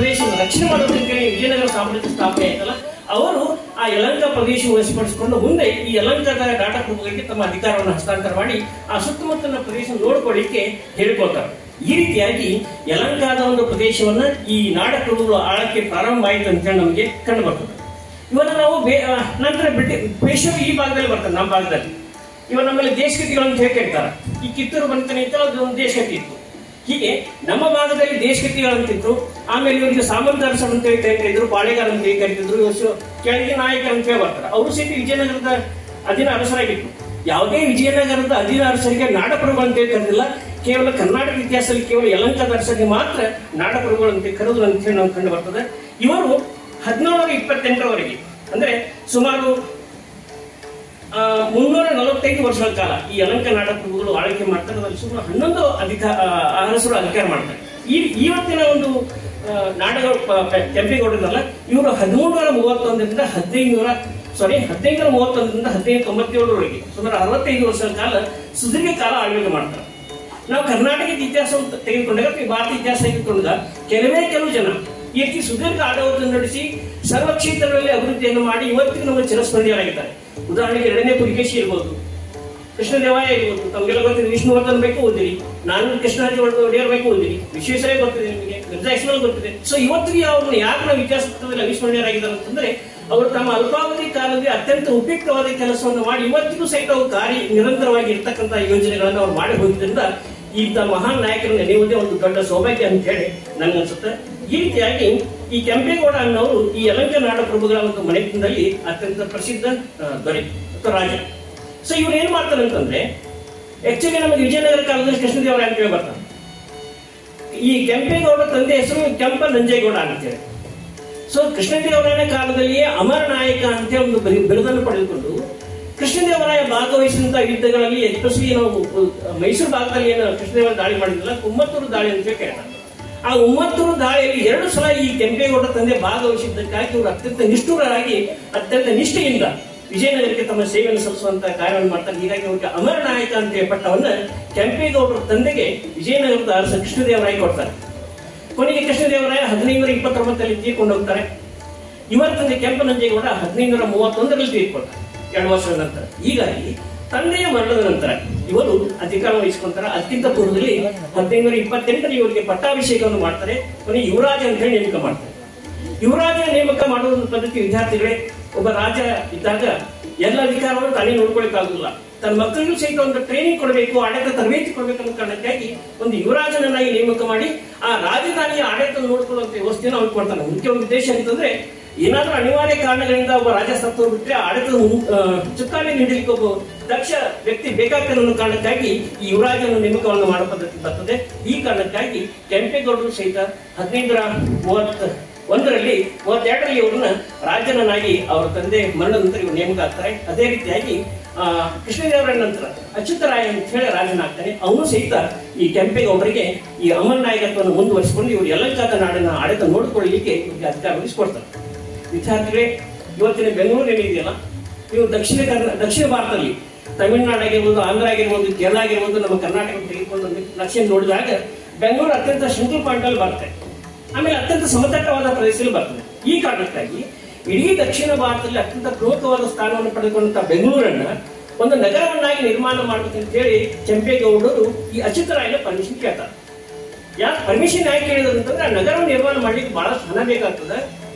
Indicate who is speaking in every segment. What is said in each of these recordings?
Speaker 1: ಪ್ರದೇಶವನ್ನು ರಕ್ಷಣೆ ಮಾಡೋದಕ್ಕೆ ವಿಜಯನಗರ ಸಾಮ್ರಾಜ್ಯ ಸ್ಥಾಪನೆ ಆಯ್ತಲ್ಲ, ಅವರು ಆ ಯಲಹಂಕ ಪ್ರದೇಶ ವಶಪಡಿಸಿಕೊಂಡು ಮುಂದೆ ಈ ಯಲಹಂಕದ ಡಾಟಾ ಪ್ರಭುಗಳಿಗೆ ತಮ್ಮ ಅಧಿಕಾರವನ್ನು ಹಸ್ತಾಂತರ ಮಾಡಿ ಆ ಸುತ್ತಮುತ್ತಲಿನ ಪ್ರದೇಶ ನೋಡ್ಕೊಳ್ಳಿಕ್ಕೆ ಹೇಳ್ಕೊಳ್ತಾರೆ. ಈ ರೀತಿಯಾಗಿ ಯಲಹಂಕದ ಒಂದು ಪ್ರದೇಶವನ್ನ ಈ ನಾಡ ಪ್ರಭುಗಳು ಆಳಕ್ಕೆ ಪ್ರಾರಂಭ ಆಯಿತು ಅಂತ ಹೇಳಿ ನಮಗೆ ಕಂಡು ಬರ್ತದೆ. ಇವನ್ನ ನಾವು ನಂತರ ಪೇಶವರು ಈ ಭಾಗದಲ್ಲಿ ಬರ್ತಾರೆ, ನಮ್ಮ ಭಾಗದಲ್ಲಿ. ಇವ ನಮ್ಮಲ್ಲಿ ದೇಶಗತಿಗಳು ಅಂತ ಹೇಳಿ ಕರೀತಾರೆ. ಈ ಕಿತ್ತೂರು ಬಂತಾನೆ ಇತ್ತು, ಅದು ಒಂದು ದೇಶಗತಿ ಇತ್ತು. ಹೀಗೆ ನಮ್ಮ ಭಾಗದಲ್ಲಿ ದೇಶಗತಿಗಳಂತಿದ್ರು. ಆಮೇಲೆ ಇವರಿಗೆ ಸಾಮಂತ ಅರಸರು ಅಂತ ಹೇಳಿ ಕರೀತಿದ್ರು, ಪಾಳೆಗಾರ ಅಂತ ಹೇಳಿ ಕರೀತಿದ್ರು, ಕೆಳಗೆ ನಾಯಕರು ಅಂತ ಹೇಳಿ ಬರ್ತಾರೆ. ಅವರು ಸಹಿತ ವಿಜಯನಗರದ ಅಧೀನ ಅರಸರಾಗಿತ್ತು. ಯಾವುದೇ ವಿಜಯನಗರದ ಅಧೀನ ಅರಸರಿಗೆ ನಾಡಪ್ರಭು ಅಂತ ಹೇಳಿ ಕರೆದಿಲ್ಲ. ಕೇವಲ ಕರ್ನಾಟಕ ಇತಿಹಾಸದಲ್ಲಿ ಕೇವಲ ಯಲಹಂಕದ ಅರಸರಿಗೆ ಮಾತ್ರ ನಾಡಪ್ರಭುಗಳು ಅಂತ ಕರೆದು ಅಂತ ಹೇಳಿ ನಾವು ಕಂಡು ಬರ್ತದೆ. ಇವರು 1728ರವರೆಗೆ ಅಂದ್ರೆ ಸುಮಾರು 345 ವರ್ಷಗಳ ಕಾಲ ಈ ಯಲಹಂಕ ನಾಡಪ್ರಭುಗಳು ಆಳ್ವಿಕೆ ಮಾಡ್ತಾರೆ. ಅದರಲ್ಲಿ ಸುಮಾರು 11 ಅರಸರು ಅಧಿಕಾರ ಮಾಡ್ತಾರೆ. ಇವತ್ತಿನ ಒಂದು ನಾಡಗಳು ಕೆಂಪೇಗೌಡರಲ್ಲ, ಇವರು 1331ರಿಂದ 1597ರವರೆಗೆ ಸುಮಾರು 65 ವರ್ಷಗಳ ಕಾಲ ಸುದೀರ್ಘ ಕಾಲ ಆಳ್ವಿಕೆ ಮಾಡ್ತಾರೆ. ನಾವು ಕರ್ನಾಟಕದ ಇತಿಹಾಸವನ್ನು ತೆಗೆದುಕೊಂಡಾಗ, ಭಾರತ ಇತಿಹಾಸ ತೆಗೆದುಕೊಂಡಾಗ ಕೆಲವು ಜನ ಈ ರೀತಿ ಸುದೀರ್ಘ ಆಡಳಿತ ನಡೆಸಿ ಸರ್ವ ಕ್ಷೇತ್ರಗಳಲ್ಲಿ ಅಭಿವೃದ್ಧಿಯನ್ನು ಮಾಡಿ ಇವತ್ತಿಗೆ ನಮಗೆ ಚಿರಸ್ಮರಣೀಯರಾಗಿದ್ದಾರೆ. ಉದಾಹರಣೆಗೆ 2ನೇ ಪುಲಿಕೇಶಿ ಇರ್ಬೋದು, ಕೃಷ್ಣದೇವಾಯ ಇರ್ಬೋದು, ತಮಗೆಲ್ಲ ಗೊತ್ತಿದೆ. ವಿಷ್ಣುವರ್ಧನ್ ಬೇಕು ಓದಿರಿ, ನಾನು ಕೃಷ್ಣರಾಜ ಒಡೆಯರ್ ಬೇಕು ಓದಿರಿ, ವಿಶ್ವೇಶ್ವರಯ್ಯ ಗೊತ್ತಿದೆ ನಿಮಗೆ, ಮಿರ್ಜಾ ಇಸ್ಮಾಯಿಲ್ ಗೊತ್ತಿದೆ. ಸೊ ಇವತ್ತಿಗೆ ಅವ್ರನ್ನ ಯಾಕೆ ನಾವು ಇತಿಹಾಸ ಪುಸ್ತಕದಲ್ಲಿ ಅವಿಸ್ಮರಣೀಯರಾಗಿದ್ದಾರೆ ಅಂತಂದ್ರೆ, ಅವರು ತಮ್ಮ ಅಲ್ಪಾವಧಿ ಕಾಲದಲ್ಲಿ ಅತ್ಯಂತ ಉಪಯುಕ್ತವಾದ ಕೆಲಸವನ್ನು ಮಾಡಿ ಇವತ್ತಿಗೂ ಸಹಿತ ಅವರು ನಿರಂತರವಾಗಿ ಇರ್ತಕ್ಕಂಥ ಯೋಜನೆಗಳನ್ನು ಅವ್ರು ಮಾಡಿ ಹೋಗಿದ್ದರಿಂದ ಇಂಥ ಮಹಾನ್ ನಾಯಕರನ್ನು ನೆನೆಯುವುದೇ ಒಂದು ದೊಡ್ಡ ಸೌಭಾಗ್ಯ ಅಂತ ಹೇಳಿ ನನ್ಗನ್ಸುತ್ತೆ. ಈ ರೀತಿಯಾಗಿ ಈ ಕೆಂಪೇಗೌಡ ಅನ್ನೋರು ಈ ಯಲಹಂಕ ನಾಡಪ್ರಭುಗಳ ಒಂದು ಮನೆತನದಲ್ಲಿ ಅತ್ಯಂತ ಪ್ರಸಿದ್ಧ ದೊರೆ ಅಥವಾ ರಾಜ. ಸೊ ಇವ್ರು ಏನ್ ಮಾಡ್ತಾರೆ ಅಂತಂದ್ರೆ, ಆಕ್ಚುಲಿ ನಮಗೆ ವಿಜಯನಗರ ಕಾಲದಲ್ಲಿ ಕೃಷ್ಣದೇವರಾಯ ಅಂತ ಹೇಳಿ ಬರ್ತಾರೆ. ಈ ಕೆಂಪೇಗೌಡ ತಂದೆ ಹೆಸರು ಕೆಂಪ ನಂಜೇಗೌಡ ಅಂತೇಳಿ. ಸೊ ಕೃಷ್ಣದೇವರಾಯನ ಕಾಲದಲ್ಲಿಯೇ ಅಮರ ನಾಯಕ ಅಂತ ಒಂದು ಬಿರುದನ್ನು ಪಡೆದುಕೊಂಡು ಕೃಷ್ಣದೇವರಾಯ ಭಾಗವಹಿಸಿದಂತಹ ಯುದ್ಧಗಳಲ್ಲಿ, ಎಸ್ಪೆಷಲಿ ನಾವು ಮೈಸೂರು ಭಾಗದಲ್ಲಿ ಏನು ಕೃಷ್ಣದೇವರಾಯ ದಾಳಿ ಮಾಡಿದ್ರಲ್ಲ, ಉಮ್ಮತ್ತೂರು ದಾಳಿ ಅಂತ ಕೇಳ್ತಾರೆ. ಆ ಉಮ್ಮತ್ತೂರು ದಾಳಿಯಲ್ಲಿ 2 ಸಲ ಈ ಕೆಂಪೇಗೌಡ ತಂದೆ ಭಾಗವಹಿಸಿದ್ದಕ್ಕಾಗಿ ಇವರು ಅತ್ಯಂತ ನಿಷ್ಠುರರಾಗಿ ಅತ್ಯಂತ ನಿಷ್ಠೆಯಿಂದ ವಿಜಯನಗರಕ್ಕೆ ತಮ್ಮ ಸೇವೆಯನ್ನು ಸಲ್ಲಿಸುವಂತಹ ಕಾರ್ಯವನ್ನು ಮಾಡ್ತಾರೆ. ಹೀಗಾಗಿ ಅವರಿಗೆ ಅಮರ ನಾಯಕ ಅಂತ ಪಟ್ಟವನ್ನ ಕೆಂಪೇಗೌಡರ ತಂದೆಗೆ ವಿಜಯನಗರದ ಅರಸ ಕೃಷ್ಣದೇವರಾಯ ಕೊಡ್ತಾರೆ. ಕೊನೆಗೆ ಕೃಷ್ಣದೇವರಾಯ 1529ರಲ್ಲಿ ತೀರ್ಕೊಂಡು ಹೋಗ್ತಾರೆ. ಇವರ ತಂದೆ ಕೆಂಪ ನಂಜೇಗೌಡ 1531ರಲ್ಲಿ ತೀರ್ಕೊಳ್ತಾರೆ, 2 ವರ್ಷಗಳ ನಂತರ. ಹೀಗಾಗಿ ತಂದೆಯ ಮರಣದ ನಂತರ ಇವರು ಅಧಿಕಾರ ವಹಿಸಿಕೊಂತಾರೆ. ಅದಕ್ಕಿಂತ ಪೂರ್ವದಲ್ಲಿ 1528ರಲ್ಲಿ ಇವರಿಗೆ ಪಟ್ಟಾಭಿಷೇಕವನ್ನು ಮಾಡ್ತಾರೆ. ಕೊನೆಗೆ ಯುವರಾಜ ಅಂತ ಹೇಳಿ ನೇಮಕ ಮಾಡ್ತಾರೆ. ಯುವರಾಜ ನೇಮಕ ಮಾಡುವ ಪದ್ಧತಿ, ವಿದ್ಯಾರ್ಥಿಗಳೇ, ಒಬ್ಬ ರಾಜ ಇದ್ದಾಗ ಎಲ್ಲ ಅಧಿಕಾರವನ್ನು ತಾನೇ ನೋಡ್ಕೊಳ್ಳಿಕ್ಕಾಗುದಿಲ್ಲ. ತನ್ನ ಮಕ್ಕಳಿಗೂ ಸಹಿತ ಒಂದು ಟ್ರೈನಿಂಗ್ ಕೊಡಬೇಕು, ಆಡಳಿತ ತರಬೇತಿ ಕೊಡಬೇಕು ಅನ್ನೋ ಕಾರಣಕ್ಕಾಗಿ ಒಂದು ಯುವರಾಜನನ್ನಾಗಿ ನೇಮಕ ಮಾಡಿ ಆ ರಾಜಧಾನಿಯ ಆಡಳಿತ ನೋಡ್ಕೊಳ್ಳುವಂತ ವ್ಯವಸ್ಥೆಯನ್ನು ಅವ್ರಿಗೆ ಕೊಡ್ತಾನೆ. ಮುಖ್ಯ ಉದ್ದೇಶ ಅಂತಂದ್ರೆ, ಏನಾದ್ರೂ ಅನಿವಾರ್ಯ ಕಾರಣಗಳಿಂದ ಒಬ್ಬ ರಾಜ ಸತ್ತು ಬಿಟ್ರೆ ಆಡಳಿತ ಚುಕ್ಕಾಣಿ ನೀಡಲಿಕ್ಕೆ ಒಬ್ಬ ದಕ್ಷ ವ್ಯಕ್ತಿ ಬೇಕಾಗ್ತದೆ ಅನ್ನೋ ಕಾರಣಕ್ಕಾಗಿ ಈ ಯುವರಾಜನ ನೇಮಕವನ್ನು ಮಾಡೋ ಪದ್ಧತಿ ಬರ್ತದೆ. ಈ ಕಾರಣಕ್ಕಾಗಿ ಕೆಂಪೇಗೌಡರು ಸಹಿತ 1532ರಲ್ಲಿ ಇವ್ರನ್ನ ರಾಜನನ್ನಾಗಿ ಅವರ ತಂದೆ ಮರಣದ ನಂತರ ಇವರು ನೇಮಕ ಆಗ್ತಾರೆ. ಅದೇ ರೀತಿಯಾಗಿ ಕೃಷ್ಣದೇವರಾಯ ನಂತರ ಅಚ್ಯುತರಾಯ ಅಂತ ಹೇಳಿ ರಾಜನಾಗ್ತಾನೆ. ಅವನು ಸಹಿತ ಈ ಕೆಂಪೇಗೌಡರಿಗೆ ಈ ಅಮರ ನಾಯಕತ್ವವನ್ನು ಮುಂದುವರಿಸಿಕೊಂಡು ಇವರು ಯಲಹಂಕದ ನಾಡಿನ ಆಡಳಿತ ನೋಡಿಕೊಳ್ಳಲಿಕ್ಕೆ ಇವರಿಗೆ ಅಧಿಕಾರ ವಹಿಸಿಕೊಡ್ತಾರೆ. ವಿದ್ಯಾರ್ಥಿಗಳೇ, ಇವತ್ತಿನ ಬೆಂಗಳೂರು ಏನಿದೆಯಲ್ಲ, ನೀವು ದಕ್ಷಿಣ ಭಾರತದಲ್ಲಿ ತಮಿಳುನಾಡು ಆಗಿರ್ಬೋದು, ಆಂಧ್ರ ಆಗಿರ್ಬೋದು, ಕೇರಳ ಆಗಿರ್ಬೋದು, ನಮ್ಮ ಕರ್ನಾಟಕ ತೆಗೆದುಕೊಂಡು ನಕ್ಷೆ ನೋಡಿದಾಗ ಬೆಂಗಳೂರು ಅತ್ಯಂತ ಸೆಂಟ್ರಲ್ ಪಾಯಿಂಟ್ ಅಲ್ಲಿ ಬರ್ತದೆ. ಆಮೇಲೆ ಅತ್ಯಂತ ಸಮತಟ್ಟವಾದ ಪ್ರದೇಶದಲ್ಲಿ ಬರ್ತದೆ. ಈ ಕಾರಣಕ್ಕಾಗಿ ಇಡೀ ದಕ್ಷಿಣ ಭಾರತದಲ್ಲಿ ಅತ್ಯಂತ ಪ್ರಮುಖವಾದ ಸ್ಥಾನವನ್ನು ಪಡೆದುಕೊಂಡಂತಹ ಬೆಂಗಳೂರನ್ನ ಒಂದು ನಗರವನ್ನಾಗಿ ನಿರ್ಮಾಣ ಮಾಡಬೇಕಂತ ಹೇಳಿ ಕೆಂಪೇಗೌಡರು ಈ ಅಚ್ಯುತರಾಯನ ಪರ್ಮಿಷನ್ ಕೇಳ್ತಾರೆ. ಯಾಕೆ ಪರ್ಮಿಷನ್ ಯಾಕೆ ಕೇಳಿದ್ರು ಅಂತಂದ್ರೆ, ಆ ನಗರವನ್ನು ನಿರ್ಮಾಣ ಮಾಡ್ಲಿಕ್ಕೆ ಬಹಳಷ್ಟು ಹಣ ಬೇಕಾಗ್ತದೆ.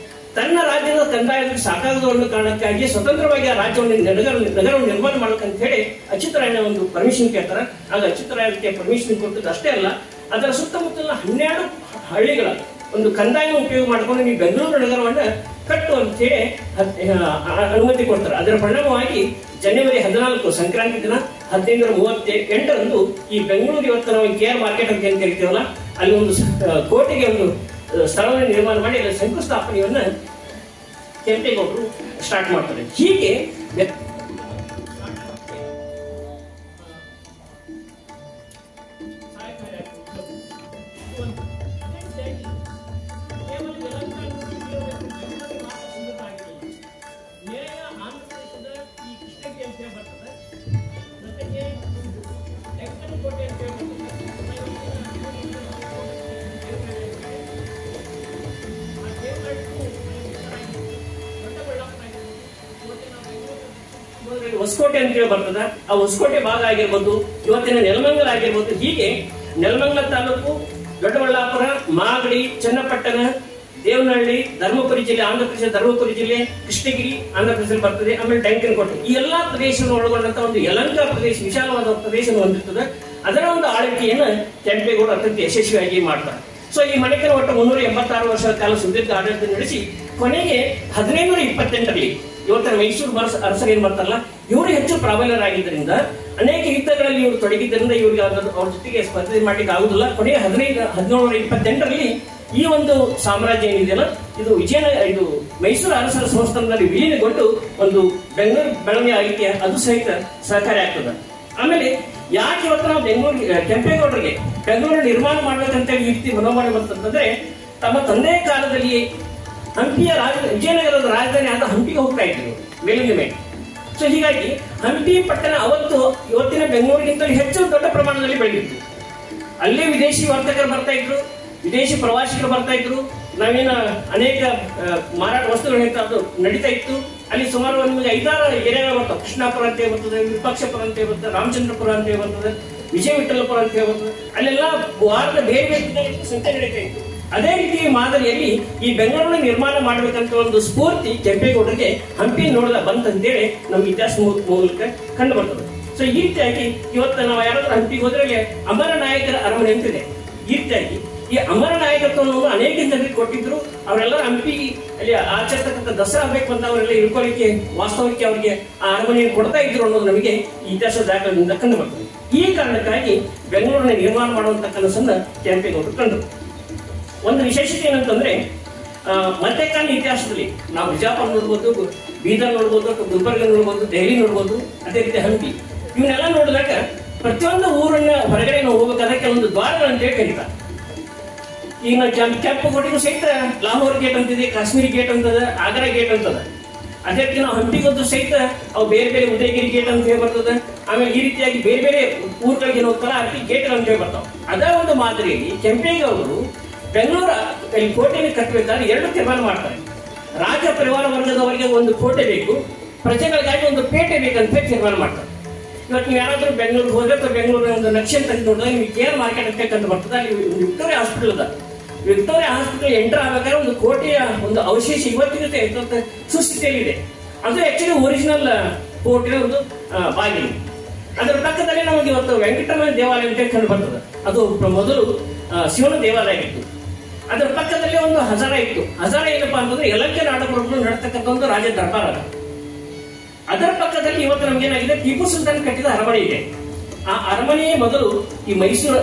Speaker 1: ತನ್ನ ರಾಜ್ಯದ ಕಂದಾಯದಲ್ಲಿ ಸಾಕಾಗದ ಅನ್ನೋ ಕಾರಣಕ್ಕಾಗಿ ಸ್ವತಂತ್ರವಾಗಿ ಆ ರಾಜ್ಯವನ್ನು ನಗರವನ್ನು ನಿರ್ಮಾಣ ಮಾಡಬೇಕಂತ ಹೇಳಿ ಅಚ್ಯುತರಾಯನ ಒಂದು ಪರ್ಮಿಷನ್ ಕೇಳ್ತಾರೆ. ಆಗ ಅಚ್ಯುತರಾಯಕ್ಕೆ ಪರ್ಮಿಷನ್ ಕೊಟ್ಟದ್ದು ಅಷ್ಟೇ ಅಲ್ಲ, ಅದರ ಸುತ್ತಮುತ್ತಲಿನ 12 ಹಳ್ಳಿಗಳ ಒಂದು ಕಂದಾಯ ಉಪಯೋಗ ಮಾಡಿಕೊಂಡು ನೀವು ಬೆಂಗಳೂರು ನಗರವನ್ನ ಕಟ್ಟು ಅಂತ ಹೇಳಿ ಅನುಮತಿ ಕೊಡ್ತಾರೆ. ಅದರ ಪರಿಣಾಮವಾಗಿ ಜನವರಿ 14 ಸಂಕ್ರಾಂತಿ ದಿನ 1538ರಂದು ಈ ಬೆಂಗಳೂರು ಇವತ್ತು ನಾವು KR ಮಾರ್ಕೆಟ್ ಅಂತ ಏನ್ ಕರಿತೀವಲ್ಲ, ಅಲ್ಲಿ ಒಂದು ಕೋಟೆಗೆ ಒಂದು ಸ್ಥಳವನ್ನು ನಿರ್ಮಾಣ ಮಾಡಿ ಅಲ್ಲಿ ಶಂಕುಸ್ಥಾಪನೆಯನ್ನ ಕೆಂಪೇಗೌಡರು ಸ್ಟಾರ್ಟ್ ಮಾಡ್ತಾರೆ. ಹೀಗೆ ಹೊಸಕೋಟೆ ಅಂತೇಳಿ ಬರ್ತದ, ಆ ಹೊಸಕೋಟೆ ಭಾಗ ಆಗಿರ್ಬೋದು, ಇವತ್ತಿನ ನೆಲಮಂಗಲ ಆಗಿರ್ಬೋದು. ಹೀಗೆ ನೆಲಮಂಗಲ ತಾಲೂಕು, ದೊಡ್ಡಬಳ್ಳಾಪುರ, ಮಾಗಡಿ, ಚನ್ನಪಟ್ಟಣ, ದೇವನಹಳ್ಳಿ, ಧರ್ಮಪುರಿ ಜಿಲ್ಲೆ, ಆಂಧ್ರ ಪ್ರದೇಶ ಧರ್ಮಪುರಿ ಜಿಲ್ಲೆ, ಕೃಷ್ಣಗಿರಿ ಆಂಧ್ರ ಪ್ರದೇಶದಲ್ಲಿ ಬರ್ತದೆ. ಆಮೇಲೆ ಡಂಕನಕೋಟೆ, ಈ ಎಲ್ಲಾ ಪ್ರದೇಶವನ್ನು ಒಳಗೊಂಡಂತ ಒಂದು ಯಲಹಂಕ ಪ್ರದೇಶ, ವಿಶಾಲವಾದ ಪ್ರದೇಶವನ್ನು ಹೊಂದಿರ್ತದೆ. ಅದರ ಒಂದು ಆಳ್ವಿಕೆಯನ್ನು ಕೆಂಪೇಗೌಡ ಅತ್ಯಂತ ಯಶಸ್ವಿಯಾಗಿ ಮಾಡ್ತಾರೆ. ಸೊ ಈ ಮನೆತನ ಒಟ್ಟು 386 ವರ್ಷಗಳ ಕಾಲ ಸುದೀರ್ಘ ಆಡಳಿತ ನಡೆಸಿ ಕೊನೆಗೆ 1528ರಲ್ಲಿ ಇವತ್ತಿನ ಮೈಸೂರು ಅರಸರು ಏನ್ ಮಾಡ್ತಾರಲ್ಲ, ಇವರು ಹೆಚ್ಚು ಪ್ರಾಬಲ್ಯರಾಗಿದ್ದರಿಂದ, ಅನೇಕ ಯುದ್ಧಗಳಲ್ಲಿ ಇವರು ತೊಡಗಿದ್ದರಿಂದ ಇವರಿಗೆ ಅವ್ರ ಜೊತೆಗೆ ಸ್ಪರ್ಧೆ ಮಾಡ್ಲಿಕ್ಕೆ ಆಗುದಿಲ್ಲ. ಕೊನೆಗೆ 1728ರಲ್ಲಿ ಈ ಒಂದು ಸಾಮ್ರಾಜ್ಯ ಏನಿದೆಯಲ್ಲ, ಇದು ಮೈಸೂರು ಅರಸರ ಸಂಸ್ಥಾನದಲ್ಲಿ ವಿಲೀನಗೊಂಡು ಒಂದು ಬೆಂಗಳೂರು ಬೆಳವಣಿಗೆ ಆಗಿಕ್ಕೆ ಅದು ಸಹಿತ ಸಹಕಾರಿ ಆಗ್ತದೆ. ಆಮೇಲೆ ಯಾಕೆ ಇವತ್ತು ನಾವು ಕೆಂಪೇಗೌಡರಿಗೆ ಬೆಂಗಳೂರು ನಿರ್ಮಾಣ ಮಾಡ್ಬೇಕಂತ ಈ ರೀತಿ ಮನೋಭಾವನೆ ಬಂತಂತಂದ್ರೆ, ತಮ್ಮ ತಂದೆಯ ಕಾಲದಲ್ಲಿ ಹಂಪಿಯ ವಿಜಯನಗರದ ರಾಜಧಾನಿ ಆದ ಹಂಪಿಗೆ ಹೋಗ್ತಾ ಇದ್ರು ಮೇಲಿಂದ ಮೇಲೆ. ಸೊ ಹೀಗಾಗಿ ಹಂಪಿ ಪಟ್ಟಣ ಅವತ್ತು ಇವತ್ತಿನ ಬೆಂಗಳೂರಿಗಿಂತ ಹೆಚ್ಚು ದೊಡ್ಡ ಪ್ರಮಾಣದಲ್ಲಿ ಬೆಳೆದಿತ್ತು. ಅಲ್ಲೇ ವಿದೇಶಿ ವರ್ತಕರು ಬರ್ತಾ ಇದ್ರು, ವಿದೇಶಿ ಪ್ರವಾಸಿಗರು ಬರ್ತಾ ಇದ್ರು. ನಾವೇನ ಅನೇಕ ಮಾರಾಟ ವಸ್ತುಗಳು ಅದು ನಡೀತಾ ಇತ್ತು. ಅಲ್ಲಿ ಸುಮಾರು ನಿಮಗೆ 5-6 ಏರಿಯಾಗಳು ಬರ್ತವೆ. ಕೃಷ್ಣಾಪುರ ಅಂತ ಬರ್ತದೆ, ವಿರೂಪಾಕ್ಷಪುರ ಅಂತ ಬರ್ತದೆ, ರಾಮಚಂದ್ರಪುರ ಅಂತ ಬರ್ತದೆ, ವಿಜಯ ವಿಠಲಪುರ ಅಂತ ಬರ್ತದೆ. ಅಲ್ಲೆಲ್ಲ ವಾರದ ಬೇರೆ ಬೇರೆ ಸಂಖ್ಯೆ ನಡೀತಾ ಇತ್ತು. ಅದೇ ರೀತಿ ಮಾದರಿಯಲ್ಲಿ ಈ ಬೆಂಗಳೂರನ್ನ ನಿರ್ಮಾಣ ಮಾಡಬೇಕಂತ ಒಂದು ಸ್ಫೂರ್ತಿ ಕೆಂಪೇಗೌಡರಿಗೆ ಹಂಪಿ ನೋಡದ ಬಂತಂತೇಳಿ ನಮ್ಮ ಇತಿಹಾಸ ಮೂಲಕ ಕಂಡು ಬರ್ತದೆ. ಸೊ ಈ ರೀತಿಯಾಗಿ ಇವತ್ತು ನಾವು ಯಾರಾದ್ರೂ ಹಂಪಿಗೆ ಹೋದ್ರೆ ಅಮರ ನಾಯಕರ ಅರಮನೆ ಅಂತಿದೆ. ಈ ರೀತಿಯಾಗಿ ಈ ಅಮರ ನಾಯಕತ್ವವನ್ನು ಅನೇಕ ಜನರಿಗೆ ಕೊಟ್ಟಿದ್ರು. ಅವರೆಲ್ಲ ಹಂಪಿ ಅಲ್ಲಿ ಆಚರಿಸತಕ್ಕಂಥ ದಸರಾ ಬೇಕು ಅಂತ ಅವರೆಲ್ಲ ಇಳ್ಕೊಳ್ಳಿಕ್ಕೆ ವಾಸ್ತವಕ್ಕೆ ಅವರಿಗೆ ಆ ಅರಮನೆಯನ್ನು ಕೊಡ್ತಾ ಇದ್ರು ಅನ್ನೋದು ನಮಗೆ ಈ ದಾಖಲೆಯಿಂದ ಕಂಡು ಬರ್ತದೆ. ಈ ಕಾರಣಕ್ಕಾಗಿ ಬೆಂಗಳೂರಿನ ನಿರ್ಮಾಣ ಮಾಡುವಂತ ಕನಸನ್ನ ಕೆಂಪೇಗೌಡರು ಕಂಡರು. ಒಂದು ವಿಶೇಷತೆ ಏನಂತಂದ್ರೆ, ಮಧ್ಯಕಾಲೀನ ಇತಿಹಾಸದಲ್ಲಿ ನಾವು ಬಿಜಾಪುರ ನೋಡ್ಬೋದು, ಬೀದರ್ ನೋಡ್ಬೋದು, ಅಥವಾ ಗುಲ್ಬರ್ಗ ನೋಡ್ಬೋದು, ದೆಹಲಿ ನೋಡ್ಬೋದು, ಅದೇ ರೀತಿ ಹಂಪಿ, ಇವನ್ನೆಲ್ಲ ನೋಡಿದಾಗ ಪ್ರತಿಯೊಂದು ಊರನ್ನ ಹೊರಗಡೆ ನಾವು ಹೋಗಬೇಕಾದ್ರೆ ಕೆಲವೊಂದು ದ್ವಾರಗಳಂತೇಳಿ ಕರೀತಾರೆ. ಈಗ ನಾವು ಕೆಂಪುಕೋಟೆಗೂ ಸಹಿತ ಲಾಹೋರ್ ಗೇಟ್ ಅಂತಿದೆ, ಕಾಶ್ಮೀರಿ ಗೇಟ್ ಅಂತದ, ಆಗ್ರಾ ಗೇಟ್ ಅಂತದ. ಅದೇ ರೀತಿ ನಾವು ಹಂಪಿಗೊಂದು ಸಹಿತ ಅವು ಬೇರೆ ಬೇರೆ ಉದಯಗಿರಿ ಗೇಟ್ ಅಂತ ಹೇಳಿ ಬರ್ತದೆ. ಆಮೇಲೆ ಈ ರೀತಿಯಾಗಿ ಬೇರೆ ಬೇರೆ ಊರುಗಳಿಗೆ ಹೋಗ್ತಾರ ಅಲ್ಲಿ ಗೇಟ್ ಅಂತ ಹೇಳಿ ಬರ್ತಾವ. ಅದರ ಒಂದು ಮಾದರಿಯಲ್ಲಿ ಕೆಂಪೇಗೌಡರು ಬೆಂಗಳೂರು ಕೋಟೆಯನ್ನು ಕಟ್ಟಬೇಕಾದ್ರೆ 2 ತೀರ್ಮಾನ ಮಾಡ್ತಾರೆ. ರಾಜ ಪರಿವಾರ ವರ್ಗದವರಿಗೆ ಒಂದು ಕೋಟೆ ಬೇಕು, ಪ್ರಜೆಗಳಿಗಾಗಿ ಒಂದು ಪೇಟೆ ಬೇಕಂತ ತೀರ್ಮಾನ ಮಾಡ್ತಾರೆ. ಇವತ್ತು ನೀವು ಯಾರಾದ್ರೂ ಬೆಂಗಳೂರಿಗೆ ಹೋದ್ರೆ ಅಥವಾ ಬೆಂಗಳೂರಿನ ಒಂದು ನಕ್ಷೆ ತೆಗೆದು ನೋಡಿದ್ರೆ ನಿಮಗೆ ಕೇರ್ ಮಾರ್ಕೆಟ್ ಅಂತ ಕಂಡು ಬರ್ತದೆ. ಅಲ್ಲಿ ವಿಕ್ಟೋರಿಯಾ ಹಾಸ್ಪಿಟಲ್ ಅದ. ವಿಕ್ಟೋರಿಯಾ ಹಾಸ್ಪಿಟಲ್ ಎಂಟರ್ ಆಗ್ಬೇಕಾದ್ರೆ ಒಂದು ಕೋಟೆಯ ಒಂದು ಅವಶೇಷ ಇವತ್ತಿನ ಸುಸ್ಥಿತಿಯಲ್ಲಿದೆ. ಅದು ಆಕ್ಚುಲಿ ಒರಿಜಿನಲ್ ಕೋಟೆಯ ಒಂದು ಬಾಗಿಲು. ಅದರ ಪಕ್ಕದಲ್ಲಿ ನಮಗೆ ಇವತ್ತು ವೆಂಕಟರಮಣ ದೇವಾಲಯ ಅಂತ ಕಂಡು ಬರ್ತದೆ. ಅದು ಮೊದಲು ಶಿವನ ದೇವಾಲಯ ಇತ್ತು. ಅದರ ಪಕ್ಕದಲ್ಲಿ ಒಂದು ಹಜಾರ ಇತ್ತು. ಹಜಾರ ಏನಪ್ಪಾ ಅಂತಂದ್ರೆ ಯಲಹಂಕ ನಾಡಪ್ರಭುಗಳು ನಡ್ತಕ್ಕಂಥ ಒಂದು ರಾಜ ದರ್ಬಾರ ಅದ. ಅದರ ಪಕ್ಕದಲ್ಲಿ ಇವತ್ತು ನಮ್ಗೇನಾಗಿದೆ, ಟಿಪ್ಪು ಸುಲ್ತಾನ್ ಕಟ್ಟಿದ ಅರಮನೆ ಇದೆ. ಆ ಅರಮನೆಯೇ ಮೊದಲು ಈ ಮೈಸೂರು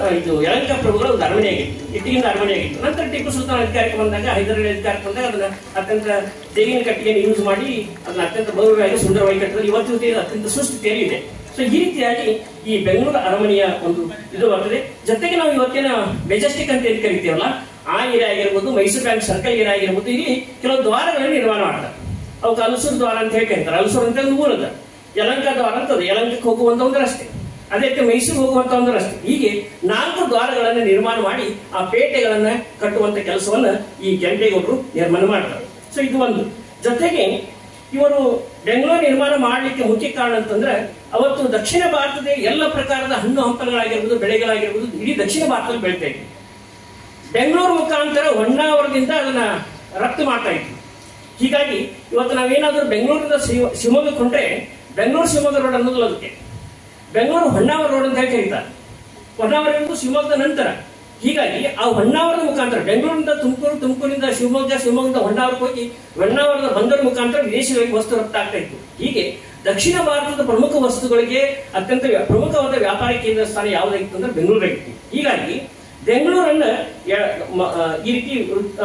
Speaker 1: ಯಲಹಂಕ ಪ್ರಭುಗಳ ಒಂದು ಅರಮನೆ ಆಗಿತ್ತು, ಇಟ್ಟಿಗೆಯಿಂದ ಅರಮನೆ ಆಗಿತ್ತು. ನಂತರ ಟಿಪ್ಪು ಸುಲ್ತಾನ್ ಅಧಿಕಾರಕ್ಕೆ ಬಂದಾಗ, ಹೈದರಾಲಿ ಅಧಿಕಾರಕ್ಕೆ ಬಂದಾಗ ಅದನ್ನ ಅತ್ಯಂತ ತೆಂಗಿನ ಕಟ್ಟಿಗೆಯನ್ನು ಯೂಸ್ ಮಾಡಿ ಅದನ್ನ ಅತ್ಯಂತ ಭವ್ಯವಾಗಿ ಸುಂದರವಾಗಿ ಕಟ್ಟಿದ್ರೆ ಇವತ್ತು ಅತ್ಯಂತ ಸುಸ್ಥಿತಿಯಲ್ಲಿ ಇದೆ. ಸೊ ಈ ರೀತಿಯಾಗಿ ಈ ಬೆಂಗಳೂರು ಅರಮನೆಯ ಒಂದು ಇದು ಬರ್ತದೆ. ಜೊತೆಗೆ ನಾವು ಇವತ್ತಿನ ಮೆಜೆಸ್ಟಿಕ್ ಅಂತ ಏನು ಕರಿತೀವಲ್ಲ, ಆ ಏರಿಯಾ ಆಗಿರ್ಬೋದು, ಮೈಸೂರು ಬ್ಯಾಂಕ್ ಸರ್ಕಲ್ ಏರಿಯಾ ಆಗಿರ್ಬೋದು, ಇಲ್ಲಿ ಕೆಲವು ದ್ವಾರಗಳನ್ನು ನಿರ್ಮಾಣ ಮಾಡ್ತಾರೆ. ಅವಕ್ಕೆ ಅಲಸೂರು ದ್ವಾರ ಅಂತ ಹೇಳಿ ಕರೀತಾರೆ. ಅಲಸೂರು ಅಂತ ಒಂದು ಊರದ, ಯಲಹಂಕ ದ್ವಾರ ಅಂತದೆ, ಯಲಹಂಕಕ್ಕೆ ಹೋಗುವಂತ ಒಂದು ರಸ್ತೆ, ಅದೇ ರೀತಿ ಮೈಸೂರು ಹೋಗುವಂತ ಒಂದು ರಸ್ತೆ. ಹೀಗೆ 4 ದ್ವಾರಗಳನ್ನು ನಿರ್ಮಾಣ ಮಾಡಿ ಆ ಪೇಟೆಗಳನ್ನ ಕಟ್ಟುವಂತ ಕೆಲಸವನ್ನ ಈ ಕೆಂಪೇಗೌಡರು ನಿರ್ಮಾಣ ಮಾಡ್ತಾರೆ. ಸೊ ಇದು ಒಂದು. ಜೊತೆಗೆ ಇವರು ಬೆಂಗಳೂರು ನಿರ್ಮಾಣ ಮಾಡಲಿಕ್ಕೆ ಮುಖ್ಯ ಕಾರಣ ಅಂತಂದ್ರೆ, ಅವತ್ತು ದಕ್ಷಿಣ ಭಾರತದ ಎಲ್ಲ ಪ್ರಕಾರದ ಹಣ್ಣು ಹಂಪಲುಗಳಾಗಿರ್ಬೋದು, ಬೆಳೆಗಳಾಗಿರ್ಬೋದು ಇಡೀ ದಕ್ಷಿಣ ಭಾರತದಲ್ಲಿ ಬೆಳಿತಾ ಇತ್ತು. ಬೆಂಗಳೂರು ಮುಖಾಂತರ ಹೊನ್ನಾವರದಿಂದ ಅದನ್ನ ರಫ್ತು ಮಾಡ್ತಾ ಇತ್ತು. ಹೀಗಾಗಿ ಇವತ್ತು ನಾವೇನಾದ್ರೂ ಬೆಂಗಳೂರಿಂದ ಶಿವಮೊಗ್ಗ ಕೊಂಡ್ರೆ ಬೆಂಗಳೂರು ಶಿವಮೊಗ್ಗ ರೋಡ್ ಅನ್ನೋದು ಅದಕ್ಕೆ ಬೆಂಗಳೂರು ಹೊನ್ನಾವರ ರೋಡ್ ಅಂತ ಹೇಳಿ ಕರೀತಾರೆ. ಹೊನ್ನಾವರ ಶಿವಮೊಗ್ಗದ ನಂತರ. ಹೀಗಾಗಿ ಆ ಹೊನ್ನಾವರದ ಮುಖಾಂತರ ಬೆಂಗಳೂರಿಂದ ತುಮಕೂರು, ತುಮಕೂರಿಂದ ಶಿವಮೊಗ್ಗ, ಶಿವಮೊಗ್ಗದಿಂದ ಹೊನ್ನಾವರಕ್ಕೆ ಹೋಗಿ ಹೊನ್ನಾವರದ ಬಂದರು ಮುಖಾಂತರ ವಿದೇಶಗಳಿಗೆ ವಸ್ತು ರಫ್ತಾಗ್ತಾ ಇತ್ತು. ಹೀಗೆ ದಕ್ಷಿಣ ಭಾರತದ ಪ್ರಮುಖ ವಸ್ತುಗಳಿಗೆ ಅತ್ಯಂತ ಪ್ರಮುಖವಾದ ವ್ಯಾಪಾರ ಕೇಂದ್ರ ಸ್ಥಾನ ಯಾವುದಾಗಿತ್ತು ಅಂದ್ರೆ ಬೆಂಗಳೂರಾಗಿತ್ತು. ಹೀಗಾಗಿ ಬೆಂಗಳೂರನ್ನ ಈ ರೀತಿ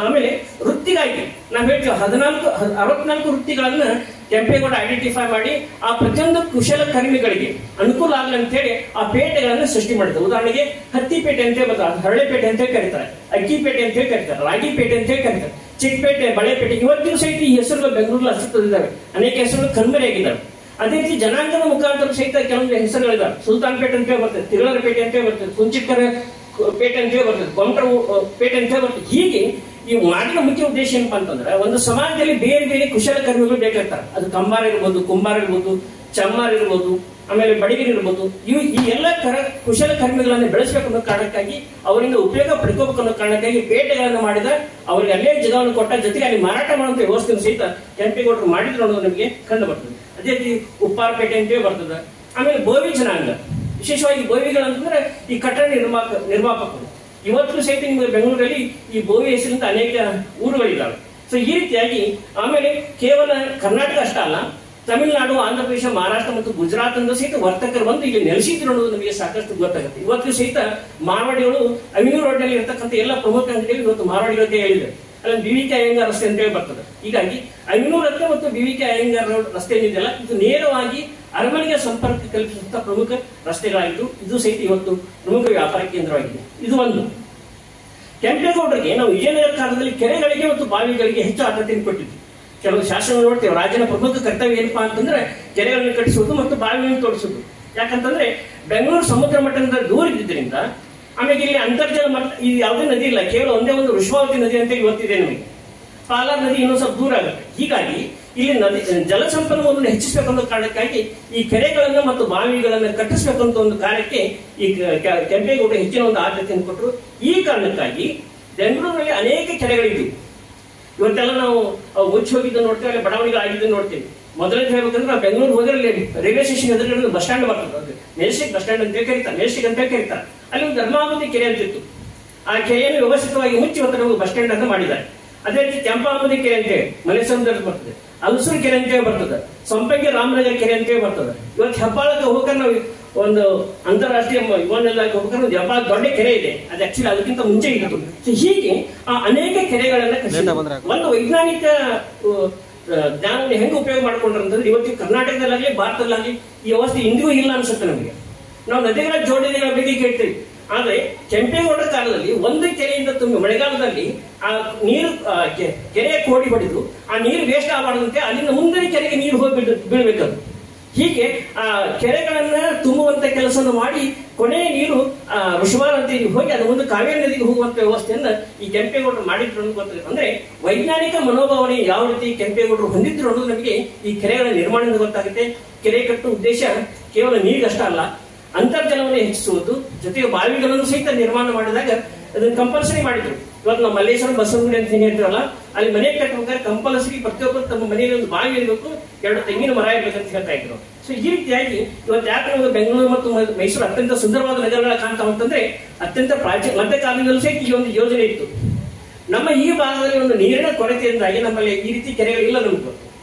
Speaker 1: ಆಮೇಲೆ ವೃತ್ತಿಗಾಗಿ ನಾವು ಹೇಳ್ತೀವಿ 64 ವೃತ್ತಿಗಳನ್ನ ಕೆಂಪೇಗೌಡ ಐಡೆಂಟಿಫೈ ಮಾಡಿ ಆ ಪ್ರತಿಯೊಂದು ಕುಶಲ ಕರ್ಮಿಗಳಿಗೆ ಅನುಕೂಲ ಆಗಲಿ ಅಂತ ಹೇಳಿ ಆ ಪೇಟೆಗಳನ್ನ ಸೃಷ್ಟಿ ಮಾಡಿದ್ರು. ಉದಾಹರಣೆಗೆ ಹತ್ತಿಪೇಟೆ ಅಂತ ಬರ್ತಾರೆ, ಹರಳೆಪೇಟೆ ಅಂತ ಕರೀತಾರೆ, ಅಕ್ಕಿಪೇಟೆ ಅಂತ ಕರೀತಾರೆ, ರಾಗಿಪೇಟೆ ಅಂತ ಕರೀತಾರೆ, ಚಿಕ್ಕಪೇಟೆ, ಬಳೆಪೇಟೆ. ಇವತ್ತಿಗೂ ಸಹಿತ ಈ ಹೆಸರುಗಳು ಬೆಂಗಳೂರಲ್ಲಿ ಅಸ್ತಿತ್ವದಿದ್ದಾವೆ. ಅನೇಕ ಹೆಸರುಗಳು ಕಣ್ಮರೆಯಾಗಿದ್ದಾವೆ. ಅದೇ ರೀತಿ ಜನಾಂಗದ ಮುಖಾಂತರ ಸಹಿತ ಕೆಲವೊಂದು ಹೆಸರುಗಳಿದ್ದಾವೆ. ಸುಲ್ತಾನ್ ಪೇಟೆ ಅಂತ ಬರ್ತದೆ, ತಿರುಳರ ಪೇಟೆ ಅಂತ ಬರ್ತದೆ, ಕುಂಚಿಕ್ಕರ ಪೇಟೆ ಅಂತ ಬರ್ತದೆ, ಕೊಂಟ್ರ ಪೇಟೆ ಅಂತ ಬರ್ತದೆ. ಹೀಗೆ ಈ ಮಾಡಿದ ಮುಖ್ಯ ಉದ್ದೇಶ ಏನಪ್ಪಾ ಅಂತಂದ್ರೆ, ಒಂದು ಸಮಾಜದಲ್ಲಿ ಬೇರೆ ಬೇರೆ ಕುಶಲಕರ್ಮಿಗಳು ಬೇಕಾಗ್ತಾರೆ. ಅದು ಕಂಬಾರ ಇರ್ಬೋದು, ಕುಂಬಾರ ಇರ್ಬೋದು, ಚಮ್ಮಾರ್ ಇರ್ಬೋದು, ಆಮೇಲೆ ಬಡಗಿರಿ ಇರ್ಬೋದು, ಈ ಎಲ್ಲ ಕುಶಲ ಕರ್ಮಿಗಳನ್ನು ಬೆಳೆಸಬೇಕು ಅನ್ನೋ ಕಾರಣಕ್ಕಾಗಿ ಅವರಿಂದ ಉಪಯೋಗ ಪಡ್ಕೋಬೇಕು ಅನ್ನೋ ಕಾರಣಕ್ಕಾಗಿ ಪೇಟೆಗಳನ್ನು ಮಾಡಿದ, ಅವರಿಗೆ ಅಲ್ಲೇ ಜಾಗವನ್ನು ಕೊಟ್ಟ, ಜೊತೆಗೆ ಅಲ್ಲಿ ಮಾರಾಟ ಮಾಡುವಂತ ವ್ಯವಸ್ಥೆಯನ್ನು ಸಹಿತ ಕೆಂಪೇಗೌಡರು ಮಾಡಿದ್ರು ಅನ್ನೋದು ನಮಗೆ ಕಂಡು ಬರ್ತದೆ. ಅದೇ ರೀತಿ ಉಪ್ಪಾರಪೇಟೆ ಅಂತೇಳಿ ಬರ್ತದೆ. ಆಮೇಲೆ ಬೋವಿ ಜನಾಂಗ, ವಿಶೇಷವಾಗಿ ಬೋವಿಗಳಂತಂದ್ರೆ ಈ ಕಟ್ಟಡ ನಿರ್ಮಾಪಕರು. ಇವತ್ತು ಸಹಿತ ನಿಮಗೆ ಬೆಂಗಳೂರಲ್ಲಿ ಈ ಬೋವಿ ಹೆಸರಿಂದ ಅನೇಕ ಊರುಗಳಿದ್ದಾವೆ. ಸೊ ಈ ರೀತಿಯಾಗಿ ಆಮೇಲೆ ಕೇವಲ ಕರ್ನಾಟಕ ಅಷ್ಟ ಅಲ್ಲ, ತಮಿಳುನಾಡು, ಆಂಧ್ರ ಪ್ರದೇಶ, ಮಹಾರಾಷ್ಟ್ರ ಮತ್ತು ಗುಜರಾತ್ ಅಂದ ಸಹಿತ ವರ್ತಕರು ಬಂದು ಇಲ್ಲಿ ನೆಲೆಸಿದ್ರು ಅನ್ನೋದು ನಮಗೆ ಸಾಕಷ್ಟು ಗೊತ್ತಾಗುತ್ತೆ. ಇವತ್ತು ಸಹಿತ ಮಾರವಾಡಿಗಳು ಅವೆನ್ಯೂ ರೋಡ್ ನಲ್ಲಿ ಇರತಕ್ಕಂಥ ಎಲ್ಲ ಪ್ರಮುಖ ಅಂಗಡಿಗಳು ಇವತ್ತು ಮಾರವಾಡಿ ಅಂತ ಹೇಳಿದೆ. ಅಲ್ಲಿ BVK ಅಯ್ಯಂಗಾರ್ ರಸ್ತೆ ಅಂತೇಳಿ ಬರ್ತದೆ. ಹೀಗಾಗಿ ಅವೆನ್ಯೂ ರಸ್ತೆ ಮತ್ತು BVK ಅಯ್ಯಂಗಾರ್ ರೋಡ್ ರಸ್ತೆ ಏನಿದೆಯಲ್ಲ, ಇದು ನೇರವಾಗಿ ಅರಮನೆಗೆ ಸಂಪರ್ಕ ಕಲ್ಪಿಸುವಂತಹ ಪ್ರಮುಖ ರಸ್ತೆಗಳಾಗಿದ್ದು, ಇದು ಸಹಿತ ಇವತ್ತು ಪ್ರಮುಖ ವ್ಯಾಪಾರ ಕೇಂದ್ರವಾಗಿದೆ. ಇದು ಒಂದು. ಕೆಂಪೇಗೌಡರಿಗೆ ನಾವು ವಿಜಯನಗರ ಕಾಲದಲ್ಲಿ ಕೆರೆಗಳಿಗೆ ಮತ್ತು ಬಾವಿಗಳಿಗೆ ಹೆಚ್ಚು ಆದ್ಯತೆಯನ್ನು ಕೊಟ್ಟಿದ್ವಿ. ಕೆಲವು ಶಾಸನ ನೋಡ್ತೇವೆ, ರಾಜನ ಪ್ರಮುಖ ಕರ್ತವ್ಯ ಏನಪ್ಪಾ ಅಂತಂದ್ರೆ ಕೆರೆಗಳನ್ನು ಕಟ್ಟಿಸುವುದು ಮತ್ತು ಬಾವಿಗಳನ್ನು ತೋಡಿಸುವುದು. ಯಾಕಂತಂದ್ರೆ ಬೆಂಗಳೂರು ಸಮುದ್ರ ಮಟ್ಟದಿಂದ ದೂರ ಇದ್ದಿದ್ದರಿಂದ, ಆಮೇಲೆ ಇಲ್ಲಿ ಅಂತರ್ಜಲ ಮಟ್ಟ, ಈ ಯಾವುದೇ ನದಿ ಇಲ್ಲ, ಕೇವಲ ಒಂದೇ ಒಂದು ವೃಷಭಾವತಿ ನದಿ ಅಂತ ಇವತ್ತಿದೆ ನಮಗೆ. ಪಾಲಾರ್ ನದಿ ಇನ್ನೊಂದು ಸ್ವಲ್ಪ ದೂರ ಆಗುತ್ತೆ. ಹೀಗಾಗಿ ಇಲ್ಲಿ ನದಿ ಜಲ ಸಂಪನ್ಮೂಲವನ್ನು ಹೆಚ್ಚಿಸಬೇಕನ್ನೋ ಕಾರಣಕ್ಕಾಗಿ ಈ ಕೆರೆಗಳನ್ನು ಮತ್ತು ಬಾವಿಗಳನ್ನು ಕಟ್ಟಿಸಬೇಕಂತ ಒಂದು ಕಾರ್ಯಕ್ಕೆ ಈ ಕೆಂಪೇಗೌಡರು ಹೆಚ್ಚಿನ ಒಂದು ಆದ್ಯತೆಯನ್ನು ಕೊಟ್ಟರು. ಈ ಕಾರಣಕ್ಕಾಗಿ ಬೆಂಗಳೂರಿನಲ್ಲಿ ಅನೇಕ ಕೆರೆಗಳಿವೆ. ಇವತ್ತೆಲ್ಲ ನಾವು ಮುಚ್ಚಿ ಹೋಗಿದ್ದು ನೋಡ್ತೇವೆ, ಅಲ್ಲಿ ಬಡಾವಣೆಗಳಾಗಿದ್ದು ನೋಡ್ತೇವೆ. ಮೊದಲನೇ ಹೇಳ್ಬೇಕಂದ್ರೆ ನಾವು ಬೆಂಗಳೂರು ಹೋದ್ರೆ ಅಲ್ಲಿ ರೈಲ್ವೆ ಸ್ಟೇಷನ್ ಎದುರುಗಡೆ ಬಸ್ ಸ್ಟ್ಯಾಂಡ್ ಬರ್ತದೆ, ಮೆಜೆಸ್ಟಿಕ್ ಬಸ್ ಸ್ಟ್ಯಾಂಡ್ ಅಂತ ಕರೀತಾರೆ, ಮೆಜೆಸ್ಟಿಕ್ ಅಂತ ಕರೀತಾರೆ. ಅಲ್ಲಿ ಒಂದು ಧರ್ಮಾವತಿ ಕೆರೆ ಅಂತಿತ್ತು. ಆ ಕೆರೆಯನ್ನು ವ್ಯವಸ್ಥಿತವಾಗಿ ಮುಚ್ಚಿ ಇವತ್ತು ನಮಗೆ ಬಸ್ ಸ್ಟ್ಯಾಂಡ್ ಅಂತ ಮಾಡಿದ್ದಾರೆ. ಅದೇ ರೀತಿ ಕೆಂಪಾಂಬುದಿ ಕೆರೆ ಅಂತೇಳಿ ಮಲೆಸಂದ್ರದಲ್ಲಿ ಬರ್ತದೆ, ಹಲಸೂರು ಕೆರೆ ಅಂತೇಳಿ ಬರ್ತದೆ, ಸಂಪಂಗಿ ರಾಮನಗರ ಕೆರೆ ಅಂತೇಳಿ ಬರ್ತದೆ. ಇವತ್ತು ಹೆಬ್ಬಾಳಕ್ಕೆ ಹೋಗ್ಬೇಕಾದ್ರೆ ನಾವು ಒಂದು ಅಂತಾರಾಷ್ಟ್ರೀಯ ವಿಮಾನದಲ್ಲಿ ಹೋಗ್ಬೇಕಾದ್ರೆ ಒಂದು ಹೆಬ್ಬಾಳ ದೊಡ್ಡ ಕೆರೆ ಇದೆ, ಅದು ಆಕ್ಚುಲಿ ಅದಕ್ಕಿಂತ ಮುಂಚೆ ಇತ್ತು. ಹೀಗೆ ಅನೇಕ ಕೆರೆಗಳನ್ನ ಒಂದು ವೈಜ್ಞಾನಿಕ ಜ್ಞಾನವನ್ನು ಹೆಂಗೆ ಉಪಯೋಗ ಮಾಡ್ಕೊಂಡ್ರೆ ಅಂತಂದ್ರೆ, ಇವತ್ತು ಕರ್ನಾಟಕದಲ್ಲಾಗಲಿ ಭಾರತದಲ್ಲಾಗಲಿ ಈ ವ್ಯವಸ್ಥೆ ಇಂದಿಗೂ ಇಲ್ಲ ಅನ್ಸುತ್ತೆ ನಮಗೆ. ನಾವು ನದಿಗಳ ಜೋಡಣೆಗಳ ಬಗ್ಗೆ ಕೇಳ್ತೇವೆ, ಆದ್ರೆ ಕೆಂಪೇಗೌಡರ ಕಾಲದಲ್ಲಿ ಒಂದು ಕೆರೆಯಿಂದ ತುಂಬಿ ಮಳೆಗಾಲದಲ್ಲಿ ಆ ನೀರು ಕೆರೆಯ ಕೋಡಿ ಹೊಡೆದು ಆ ನೀರು ವೇಸ್ಟ್ ಆಗಬಾರ್ದಂತೆ ಅಲ್ಲಿಂದ ಮುಂದಿನ ಕೆರೆಗೆ ನೀರು ಹೋಗಿ ಬೀಳ್ಬೇಕದು. ಹೀಗೆ ಆ ಕೆರೆಗಳನ್ನ ತುಂಬುವಂತ ಕೆಲಸವನ್ನು ಮಾಡಿ ಕೊನೆಯ ನೀರು ವೃಷಭಾರ ನದಿಗೆ ಹೋಗಿ ಅದು ಮುಂದೆ ಕಾವೇರಿ ನದಿಗೆ ಹೋಗುವಂತ ವ್ಯವಸ್ಥೆಯನ್ನ ಈ ಕೆಂಪೇಗೌಡರು ಮಾಡಿದ್ರು ಅನ್ನೋದು ಗೊತ್ತಾಗುತ್ತೆ. ಅಂದ್ರೆ ವೈಜ್ಞಾನಿಕ ಮನೋಭಾವನೆ ಯಾವ ರೀತಿ ಕೆಂಪೇಗೌಡರು ಹೊಂದಿದ್ರು ಅನ್ನೋದು ನಮಗೆ ಈ ಕೆರೆಗಳ ನಿರ್ಮಾಣದಿಂದ ಗೊತ್ತಾಗುತ್ತೆ. ಕೆರೆ ಕಟ್ಟುವ ಉದ್ದೇಶ ಕೇವಲ ನೀರಿಗಷ್ಟ ಅಲ್ಲ, ಅಂತರ್ಜಲವನ್ನು ಹೆಚ್ಚಿಸುವುದು, ಜೊತೆಗೆ ಬಾವಿಗಳನ್ನು ಸಹಿತ ನಿರ್ಮಾಣ ಮಾಡಿದಾಗ ಅದನ್ನು ಕಂಪಲ್ಸರಿ ಮಾಡಿದ್ರು. ಇವತ್ತು ನಾವು ಮಲ್ಲೇಶ್ವರ ಬಸವನಗುಡಿ ಅಂತ ಹೇಳ್ತೀವಲ್ಲ, ಅಲ್ಲಿ ಮನೆ ಕಟ್ಟಬೇಕಾದ್ರೆ ಕಂಪಲ್ಸರಿ ಪ್ರತಿಯೊಬ್ಬರು ತಮ್ಮ ಮನೆಯಲ್ಲಿ ಒಂದು ಬಾವಿ ಇರಬೇಕು, 2 ತೆಂಗಿನ ಮರ ಇರ್ಬೇಕಂತ ಹೇಳ್ತಾ ಇದ್ರು. ಸೊ ಈ ರೀತಿಯಾಗಿ ಇವತ್ತು ಯಾಕೆ ನಮಗೆ ಬೆಂಗಳೂರು ಮತ್ತು ಮೈಸೂರು ಅತ್ಯಂತ ಸುಂದರವಾದ ನಗರಗಳ ಕಾಣ್ತಾವ ಅಂತಂದ್ರೆ, ಅತ್ಯಂತ ಪ್ರಾಚೀನ ಮಧ್ಯಕಾಲದಲ್ಲೂ ಸಹಿತ ಈ ಒಂದು ಯೋಜನೆ ಇತ್ತು. ನಮ್ಮ ಈ ಭಾಗದಲ್ಲಿ ಒಂದು ನೀರಿನ ಕೊರತೆಯಿಂದಾಗಿ ನಮ್ಮಲ್ಲಿ ಈ ರೀತಿ ಕೆರೆಗಳಿಲ್ಲ. ನಮ್ಗೆ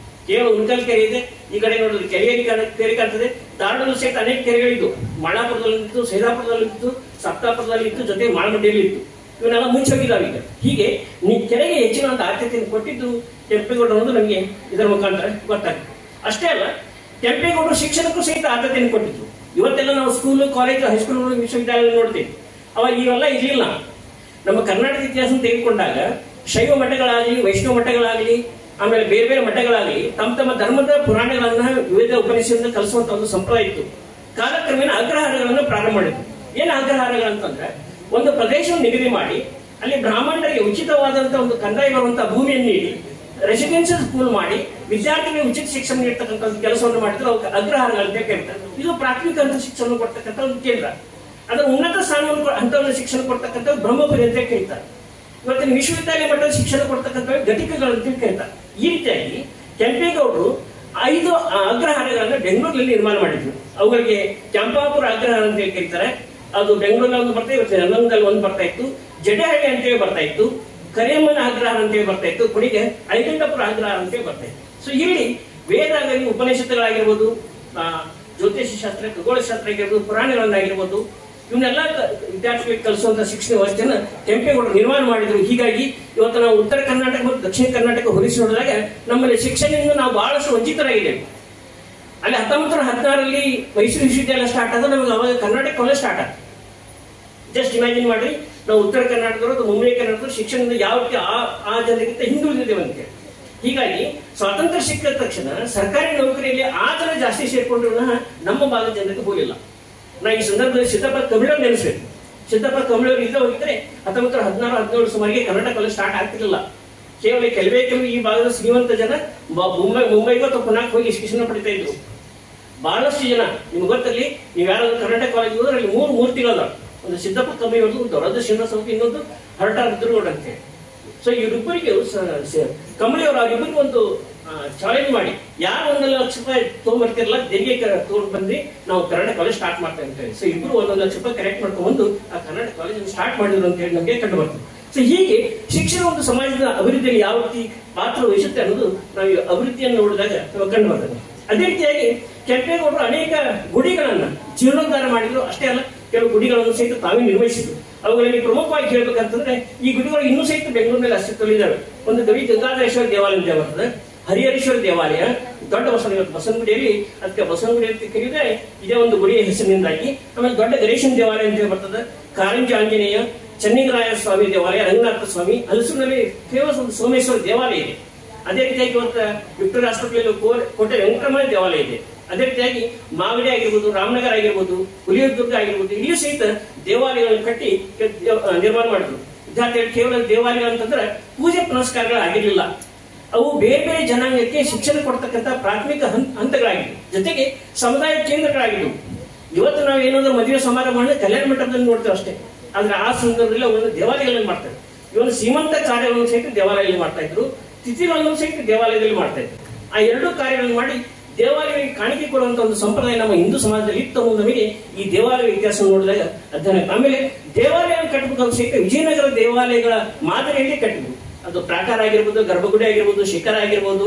Speaker 1: ಕೇವಲ ಉಣಕಲ್ ಕೆರೆ ಇದೆ, ಈ ಕಡೆ ನೋಡಿದ್ರೆ ಕೆರೆ ಕಾಣ್ತದೆ. ಧಾರವಾಡದಲ್ಲೂ ಸಹಿತ ಅನೇಕ ಕೆರೆಗಳಿದ್ದು, ಮಾಳಾಪುರದಲ್ಲಿತ್ತು, ಸೈದಾಪುರದಲ್ಲಿತ್ತು, ಸಪ್ತಾಪುರದಲ್ಲಿ ಇತ್ತು, ಜೊತೆಗೆ ಮಾಳಮಡ್ಡಿಯಲ್ಲಿ ಇತ್ತು. ಇವನ್ನೆಲ್ಲ ಮುಚ್ಚೋಗಿದ್ದಾವೆ ಈಗ. ಹೀಗೆ ಕೆರೆಗೆ ಹೆಚ್ಚಿನ ಒಂದು ಆದ್ಯತೆಯನ್ನು ಕೊಟ್ಟಿದ್ದು ಕೆಂಪೇಗೌಡರು ಅನ್ನೋದು ನಮಗೆ ಇದರ ಮುಖಾಂತರ ಗೊತ್ತಾಗುತ್ತೆ. ಅಷ್ಟೇ ಅಲ್ಲ, ಕೆಂಪೇಗೌಡರು ಶಿಕ್ಷಣಕ್ಕೂ ಸಹಿತ ಆದ್ಯತೆಯನ್ನು ಕೊಟ್ಟಿದ್ರು. ಇವತ್ತೆಲ್ಲ ನಾವು ಸ್ಕೂಲು, ಕಾಲೇಜು, ಹೈಸ್ಕೂಲ್, ವಿಶ್ವವಿದ್ಯಾಲಯ ನೋಡ್ತೀವಿ, ಅವಾಗ ಇವೆಲ್ಲ ಇರಲಿಲ್ಲ. ನಮ್ಮ ಕರ್ನಾಟಕ ಇತಿಹಾಸ ತೆಗೆದುಕೊಂಡಾಗ ಶೈವ ಮಠಗಳಾಗಲಿ, ವೈಷ್ಣವ ಮಠಗಳಾಗಲಿ, ಆಮೇಲೆ ಬೇರೆ ಬೇರೆ ಮಠಗಳಾಗಲಿ ತಮ್ಮ ತಮ್ಮ ಧರ್ಮದ ಪುರಾಣಗಳನ್ನ ವಿವಿಧ ಉಪನಿಷತ್ನ ಕಲಿಸುವಂತ ಒಂದು ಸಂಪ್ರದಾಯ ಇತ್ತು. ಕಾಲಕ್ರಮೇಣ ಅಗ್ರಹಾರಗಳನ್ನು ಪ್ರಾರಂಭ ಮಾಡಿದ್ರು. ಏನು ಅಗ್ರಹಾರಗಳಂತಂದ್ರೆ, ಒಂದು ಪ್ರದೇಶವನ್ನು ನಿಗದಿ ಮಾಡಿ ಅಲ್ಲಿ ಬ್ರಾಹ್ಮಣರಿಗೆ ಉಚಿತವಾದಂತಹ ಒಂದು ಕಂದಾಯ ಬರುವಂತಹ ಭೂಮಿಯನ್ನು ನೀಡಿ ರೆಸಿಡೆನ್ಷಿಯಲ್ ಸ್ಕೂಲ್ ಮಾಡಿ ವಿದ್ಯಾರ್ಥಿಗಳಿಗೆ ಉಚಿತ ಶಿಕ್ಷಣ ನೀಡತಕ್ಕಂಥ ಒಂದು ಕೆಲಸವನ್ನು ಮಾಡಿದ್ರು. ಅವಕ್ಕೆ ಅಗ್ರಹಾರಗಳಂತ ಕರೀತಾರೆ. ಇದು ಪ್ರಾಥಮಿಕ ಹಂತ ಶಿಕ್ಷಣ ಕೊಡ್ತಕ್ಕಂಥ ಒಂದು ಕೇಂದ್ರ. ಅದರ ಉನ್ನತ ಸ್ಥಾನವನ್ನು ಹಂತವನ್ನು ಶಿಕ್ಷಣ ಕೊಡ್ತಕ್ಕಂಥ ಬ್ರಹ್ಮಪುರಿ ಅಂತ ಕರೀತಾರೆ. ಇವತ್ತಿನ ವಿಶ್ವವಿದ್ಯಾಲಯ ಮಟ್ಟದ ಶಿಕ್ಷಣ ಕೊಡ್ತಕ್ಕಂಥ ಘಟಿಕಗಳಂತ ಕರೀತಾರೆ. ಈ ರೀತಿಯಾಗಿ ಕೆಂಪೇಗೌಡರು 5 ಅಗ್ರಹಾರಗಳನ್ನ ಬೆಂಗಳೂರಿನಲ್ಲಿ ನಿರ್ಮಾಣ ಮಾಡಿದ್ರು. ಅವುಗಳಿಗೆ ಕೆಂಪಾಪುರ ಅಗ್ರಹಾರ ಅಂತ ಕರೀತಾರೆ. ಅದು ಬೆಂಗಳೂರಲ್ಲಿ ಒಂದು ಬರ್ತಾ ಇತ್ತು, ನಲ್ಲಂಗದಲ್ಲಿ ಒಂದು ಬರ್ತಾ ಇತ್ತು, ಜಡಹಳ್ಳಿ ಅಂತೇಳಿ ಬರ್ತಾ ಇತ್ತು, ಕರಿಯಮ್ಮನ ಅಗ್ರಹಾರ ಅಂತೇಳಿ ಬರ್ತಾ ಇತ್ತು, ಕೊನೆಗೆ ಐಕಂಠಪುರ ಅಗ್ರಹಾರ ಅಂತೇಳಿ ಬರ್ತಾ ಇತ್ತು. ಸೊ ಇಲ್ಲಿ ವೇದಾಗಲಿ, ಉಪನಿಷತ್ತುಗಳಾಗಿರ್ಬೋದು, ಜ್ಯೋತಿಷ ಶಾಸ್ತ್ರ, ಖಗೋಳಶಾಸ್ತ್ರ ಆಗಿರ್ಬೋದು, ಪುರಾಣಗಳನ್ನಾಗಿರ್ಬೋದು, ಇವನ್ನೆಲ್ಲ ವಿದ್ಯಾರ್ಥಿಗಳಿಗೆ ಕಲಿಸುವಂತ ಶಿಕ್ಷಣ ವ್ಯವಸ್ಥೆಯನ್ನು ಕೆಂಪೇಗೌಡರು ನಿರ್ಮಾಣ ಮಾಡಿದ್ರು. ಹೀಗಾಗಿ ಇವತ್ತು ನಾವು ಉತ್ತರ ಕರ್ನಾಟಕ ಮತ್ತು ದಕ್ಷಿಣ ಕರ್ನಾಟಕ ಹೋಲಿಸಿ ನೋಡಿದಾಗ ನಮ್ಮಲ್ಲಿ ಶಿಕ್ಷಣದಿಂದ ನಾವು ಬಹಳಷ್ಟು ವಂಚಿತರಾಗಿದ್ದೇವೆ. ಅಲ್ಲಿ 1916ರಲ್ಲಿ ಮೈಸೂರು ವಿಶ್ವವಿದ್ಯಾಲಯ ಸ್ಟಾರ್ಟ್ ಆದ, ನಮಗೆ ಅವಾಗ ಕರ್ನಾಟಕ ಕಾಲೇಜ್ ಸ್ಟಾರ್ಟ್ ಆದ. ಜಸ್ಟ್ ಇಮ್ಯಾಜಿನ್ ಮಾಡ್ರಿ, ನಾವು ಉತ್ತರ ಕರ್ನಾಟಕದವರು, ಮುಂಬೈ ಕರ್ನಾಟಕದವರು ಶಿಕ್ಷಣದಿಂದ ಯಾವ ರೀತಿ ಆ ಜನರಿಗಿಂತ ಹಿಂದುಳಿದಿದ್ದೇವೆ ಅಂತ. ಹೀಗಾಗಿ ಸ್ವಾತಂತ್ರ್ಯ ಸಿಕ್ಕ ತಕ್ಷಣ ಸರ್ಕಾರಿ ನೌಕರಿಯಲ್ಲಿ ಆ ಜನ ಜಾಸ್ತಿ ಸೇರ್ಕೊಂಡ್ರು ನಮ್ಮ ಭಾಗದ ಜನರಿಗೆ ಹೋಗಿಲ್ಲ. ನಾ ಈ ಸಂದರ್ಭದಲ್ಲಿ ಸಿದ್ದಪ್ಪ ಕಂಬಳವ್ರು ನೆನೆಸ್ಬೇಕು. ಸಿದ್ದಪ್ಪ ಕಂಬಳವ್ರು ಇಲ್ಲದೆ ಹೋಗಿದ್ರೆ 1916-17 ಸುಮಾರಿಗೆ ಕನ್ನಡ ಕಾಲೇಜ್ ಸ್ಟಾರ್ಟ್ ಆಗ್ತಿರಲಿಲ್ಲ. ಕೇವಲ ಕೆಲವೇ ಈ ಭಾಗದ ಶ್ರೀಮಂತ ಜನ ಮುಂಬೈಗೂ ಅಥವಾ ಪುನಾಕ್ ಹೋಗಿ ಶಿಕ್ಷಣ ಪಡಿತಾ ಇದ್ರು. ಬಹಳಷ್ಟು ಜನ ನಿಮ್ಗೆ ಗೊತ್ತಲ್ಲಿ, ನೀವು ಯಾರಾದ್ರೂ ಕರ್ನಾಟಕ ಕಾಲೇಜ್ ಹೋದ್ರೆ ಅಲ್ಲಿ 3 ಮೂರ್ತಿಗಳದಾವ. ಒಂದು ಸಿದ್ದಪ್ಪ ಕಮ್ಮಿ ಹೊಡೆದು ದೊಡ್ಡ ಶ್ರೀನಿವಾಸ ಸ್ವಾಮಿ, ಇನ್ನೊಂದು ಹರಟಾರ ರುದ್ರಗೌಡ ಅಂತ ಹೇಳಿ. ಸೊ ಇವರಿಬ್ಬರಿಗೆ ಕಂಬಳಿಯವರು ಅವರಿಬ್ಬರಿಗೆ ಒಂದು ಚಾಲೆಂಜ್ ಮಾಡಿ, ಯಾರು 1 ಲಕ್ಷ ರೂಪಾಯಿ ತೊಗೊಂಡ್ಬರ್ತಿರಲ್ಲ ತೆರಿಗೆ ತಗೊಂಡು ಬಂದು ನಾವು ಕರ್ನಾಟಕ ಕಾಲೇಜ್ ಸ್ಟಾರ್ಟ್ ಮಾಡ್ತಾ ಅಂತ ಹೇಳಿ. ಸೊ ಇಬ್ಬರು 1 ಲಕ್ಷ ರೂಪಾಯಿ ಕರೆಕ್ಟ್ ಮಾಡ್ಕೊಂಡು ಆ ಕರ್ನಾಟಕ ಕಾಲೇಜ್ ಸ್ಟಾರ್ಟ್ ಮಾಡಿದ್ರು ಅಂತ ಹೇಳಿ ನಮಗೆ ಕಂಡು ಬರ್ತದೆ. ಸೊ ಹೀಗೆ ಶಿಕ್ಷಣ ಒಂದು ಸಮಾಜದ ಅಭಿವೃದ್ಧಿಯಲ್ಲಿ ಯಾವ ರೀತಿ ಪಾತ್ರ ವಹಿಸುತ್ತೆ ಅನ್ನೋದು ನಾವು ಅಭಿವೃದ್ಧಿಯನ್ನು ನೋಡಿದಾಗ ಕಂಡು ಬರ್ತದೆ. ಅದೇ ರೀತಿಯಾಗಿ ಕೆಂಪೇಗೌಡರು ಅನೇಕ ಗುಡಿಗಳನ್ನ ಜೀರ್ಣೋದ್ಧಾರ ಮಾಡಿದ್ರು. ಅಷ್ಟೇ ಅಲ್ಲ, ಕೆಲವು ಗುಡಿಗಳನ್ನು ಸಹಿತ ತಾವೇ ನಿರ್ವಹಿಸಿದ್ರು. ಅವುಗಳಲ್ಲಿ ಪ್ರಮುಖವಾಗಿ ಹೇಳ್ಬೇಕಂತಂದ್ರೆ ಈ ಗುಡಿಗಳು ಇನ್ನೂ ಸಹಿತ ಬೆಂಗಳೂರಿನಲ್ಲಿ ಅಸ್ತಿತ್ವದಲ್ಲಿದ್ದಾವೆ. ಒಂದು ಗವಿ ಗಂಗಾಧರೇಶ್ವರ ದೇವಾಲಯ ಅಂತ ಬರ್ತದೆ, ಹರಿಹರೇಶ್ವರ ದೇವಾಲಯ, ದೊಡ್ಡ ಬಸವನಗುಡಿಯಲ್ಲಿ ಅದಕ್ಕೆ ಬಸವನಗುಡಿ ಅಂತ ಕರೀತಾರೆ, ಇದೇ ಒಂದು ಗುಡಿಯ ಹೆಸರಿನಿಂದಾಗಿ. ಆಮೇಲೆ ದೊಡ್ಡ ಗಣೇಶನ ದೇವಾಲಯ ಅಂತ ಬರ್ತದೆ, ಕಾರಂಜಿ ಆಂಜನೇಯ, ಚೆನ್ನಿಗರಾಯ ಸ್ವಾಮಿ ದೇವಾಲಯ, ರಂಗನಾಥ ಸ್ವಾಮಿ, ಹಲಸೂರಿನಲ್ಲಿ ಫೇಮಸ್ ಒಂದು ಸೋಮೇಶ್ವರ ದೇವಾಲಯ ಇದೆ. ಅದೇ ರೀತಿಯಾಗಿ ಇವತ್ತು ವಿಕ್ಟೋರಿಯಾ ಆಸ್ಪತ್ರೆಯಲ್ಲಿ ಕೋಟೆ ವೆಂಕಟರಮಣ ದೇವಾಲಯ ಇದೆ. ಅದೇ ರೀತಿಯಾಗಿ ಮಾಗಡಿ ಆಗಿರ್ಬೋದು, ರಾಮನಗರ ಆಗಿರ್ಬೋದು, ಹುಲಿಯೂರ್ದುರ್ಗ ಆಗಿರ್ಬೋದು, ಇಲ್ಲಿಯೂ ಸಹಿತ ದೇವಾಲಯಗಳನ್ನು ಕಟ್ಟಿ ನಿರ್ಮಾಣ ಮಾಡಿದ್ರು. ವಿದ್ಯಾರ್ಥಿಗಳು ಕೇವಲ ದೇವಾಲಯ ಅಂತಂದ್ರೆ ಪೂಜೆ ಪುನಸ್ಕಾರಗಳು ಆಗಿರ್ಲಿಲ್ಲ, ಅವು ಬೇರೆ ಬೇರೆ ಜನಾಂಗಕ್ಕೆ ಶಿಕ್ಷಣ ಕೊಡ್ತಕ್ಕಂಥ ಪ್ರಾಥಮಿಕ ಹಂತಗಳಾಗಿದ್ದವು, ಜೊತೆಗೆ ಸಮುದಾಯ ಕೇಂದ್ರಗಳಾಗಿದ್ದವು. ಇವತ್ತು ನಾವು ಏನಾದ್ರೂ ಮದುವೆ ಸಮಾರಂಭಗಳನ್ನ ಕಲ್ಯಾಣ ಮಂಟಪದಲ್ಲಿ ನೋಡ್ತೇವೆ ಅಷ್ಟೇ, ಆದ್ರೆ ಆ ಸಂದರ್ಭದಲ್ಲಿ ಒಂದು ದೇವಾಲಯಗಳನ್ನು ಮಾಡ್ತಾರೆ. ಇವನು ಸೀಮಂತ ಕಾರ್ಯಗಳನ್ನು ಸಹಿತ ದೇವಾಲಯದಲ್ಲಿ ಮಾಡ್ತಾ ಇದ್ರು, ತಿಥಿಗಳನ್ನು ಸಹಿತ ದೇವಾಲಯದಲ್ಲಿ ಮಾಡ್ತಾ ಇದ್ರು. ಆ 2 ಕಾರ್ಯಗಳನ್ನು ಮಾಡಿ ದೇವಾಲಯಗಳಿಗೆ ಕಾಣಿಕೆ ಕೊಡುವಂತ ಒಂದು ಸಂಪ್ರದಾಯ ನಮ್ಮ ಹಿಂದೂ ಸಮಾಜದಲ್ಲಿ ಇತ್ತು ಅನ್ನೋದು ನಮಗೆ ಈ ದೇವಾಲಯ ಇತಿಹಾಸ ನೋಡಿದಾಗ ಅಧ್ಯಯನ. ಆಮೇಲೆ ದೇವಾಲಯ ಕಟ್ಟಬೇಕು ಸಹಿತ ವಿಜಯನಗರ ದೇವಾಲಯಗಳ ಮಾದರಿಯಲ್ಲಿ ಕಟ್ಟಬೇಕು. ಅದು ಪ್ರಾಕಾರ ಆಗಿರ್ಬೋದು, ಗರ್ಭಗುಡಿ ಆಗಿರ್ಬೋದು, ಶಿಖರ ಆಗಿರ್ಬೋದು,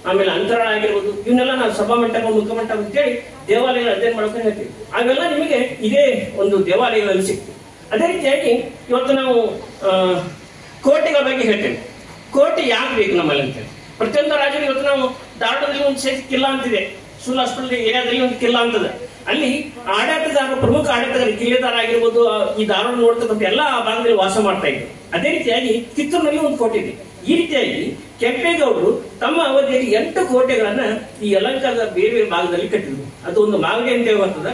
Speaker 1: ಆಮೇಲೆ ಅಂತರಾಳ ಆಗಿರ್ಬೋದು, ಇವನ್ನೆಲ್ಲ ನಾವು ಸಭಾ ಮಂಟಪ, ಮುಖಮಂಟಪ ಅಂತೇಳಿ ದೇವಾಲಯಗಳ ಅಧ್ಯಯನ ಮಾಡ್ಕೊಂಡು ಹೇಳ್ತೀವಿ. ಅವೆಲ್ಲ ನಿಮಗೆ ಇದೇ ಒಂದು ದೇವಾಲಯಗಳಲ್ಲಿ ಸಿಗ್ತದೆ. ಅದೇ ರೀತಿಯಾಗಿ ಇವತ್ತು ನಾವು ಕೋಟೆಗಳ ಬಗ್ಗೆ ಹೇಳ್ತೇವೆ. ಕೋಟೆ ಯಾಕೆ ಬೇಕು ನಮ್ಮಲ್ಲಿ ಅಂತೇಳಿ ಪ್ರತಿಯೊಂದು ರಾಜ್ಯದಲ್ಲಿ ಇವತ್ತು ನಾವು ಧಾರವಾಡದಲ್ಲಿ ಒಂದು ಸಹಿತ ಕಿಲ್ಲಾ ಅಂತಿದೆ, ಸುಲ್ ಹಾಸ್ಪಿಟಲ್ ಏರಿಯಾದಲ್ಲಿ ಒಂದು ಕಿಲ್ಲಾ ಅಂತದೆ. ಅಲ್ಲಿ ಆಡಳಿತಗಾರರು, ಪ್ರಮುಖ ಆಡಳಿತಗಾರ, ಕಿಲ್ಲೆದಾರ ಆಗಿರ್ಬೋದು, ಈ ಧಾರವಾಡ ನೋಡ್ತಕ್ಕಂಥ ಎಲ್ಲ ಆ ಭಾಗದಲ್ಲಿ ವಾಸ ಮಾಡ್ತಾ ಇದ್ರು. ಅದೇ ರೀತಿಯಾಗಿ ಕಿತ್ತೂರಿನಲ್ಲಿ ಒಂದು ಕೋಟೆ ಇದೆ. ಈ ರೀತಿಯಾಗಿ ಕೆಂಪೇಗೌಡರು ತಮ್ಮ ಅವಧಿಯಲ್ಲಿ 8 ಕೋಟೆಗಳನ್ನ ಈ ಯಲಹಂಕದ ಬೇರೆ ಬೇರೆ ಭಾಗದಲ್ಲಿ ಕಟ್ಟಿದ್ರು. ಅದು ಒಂದು ಮಾಗಡಿ ಅಂತೇಳಿ ಬರ್ತದೆ,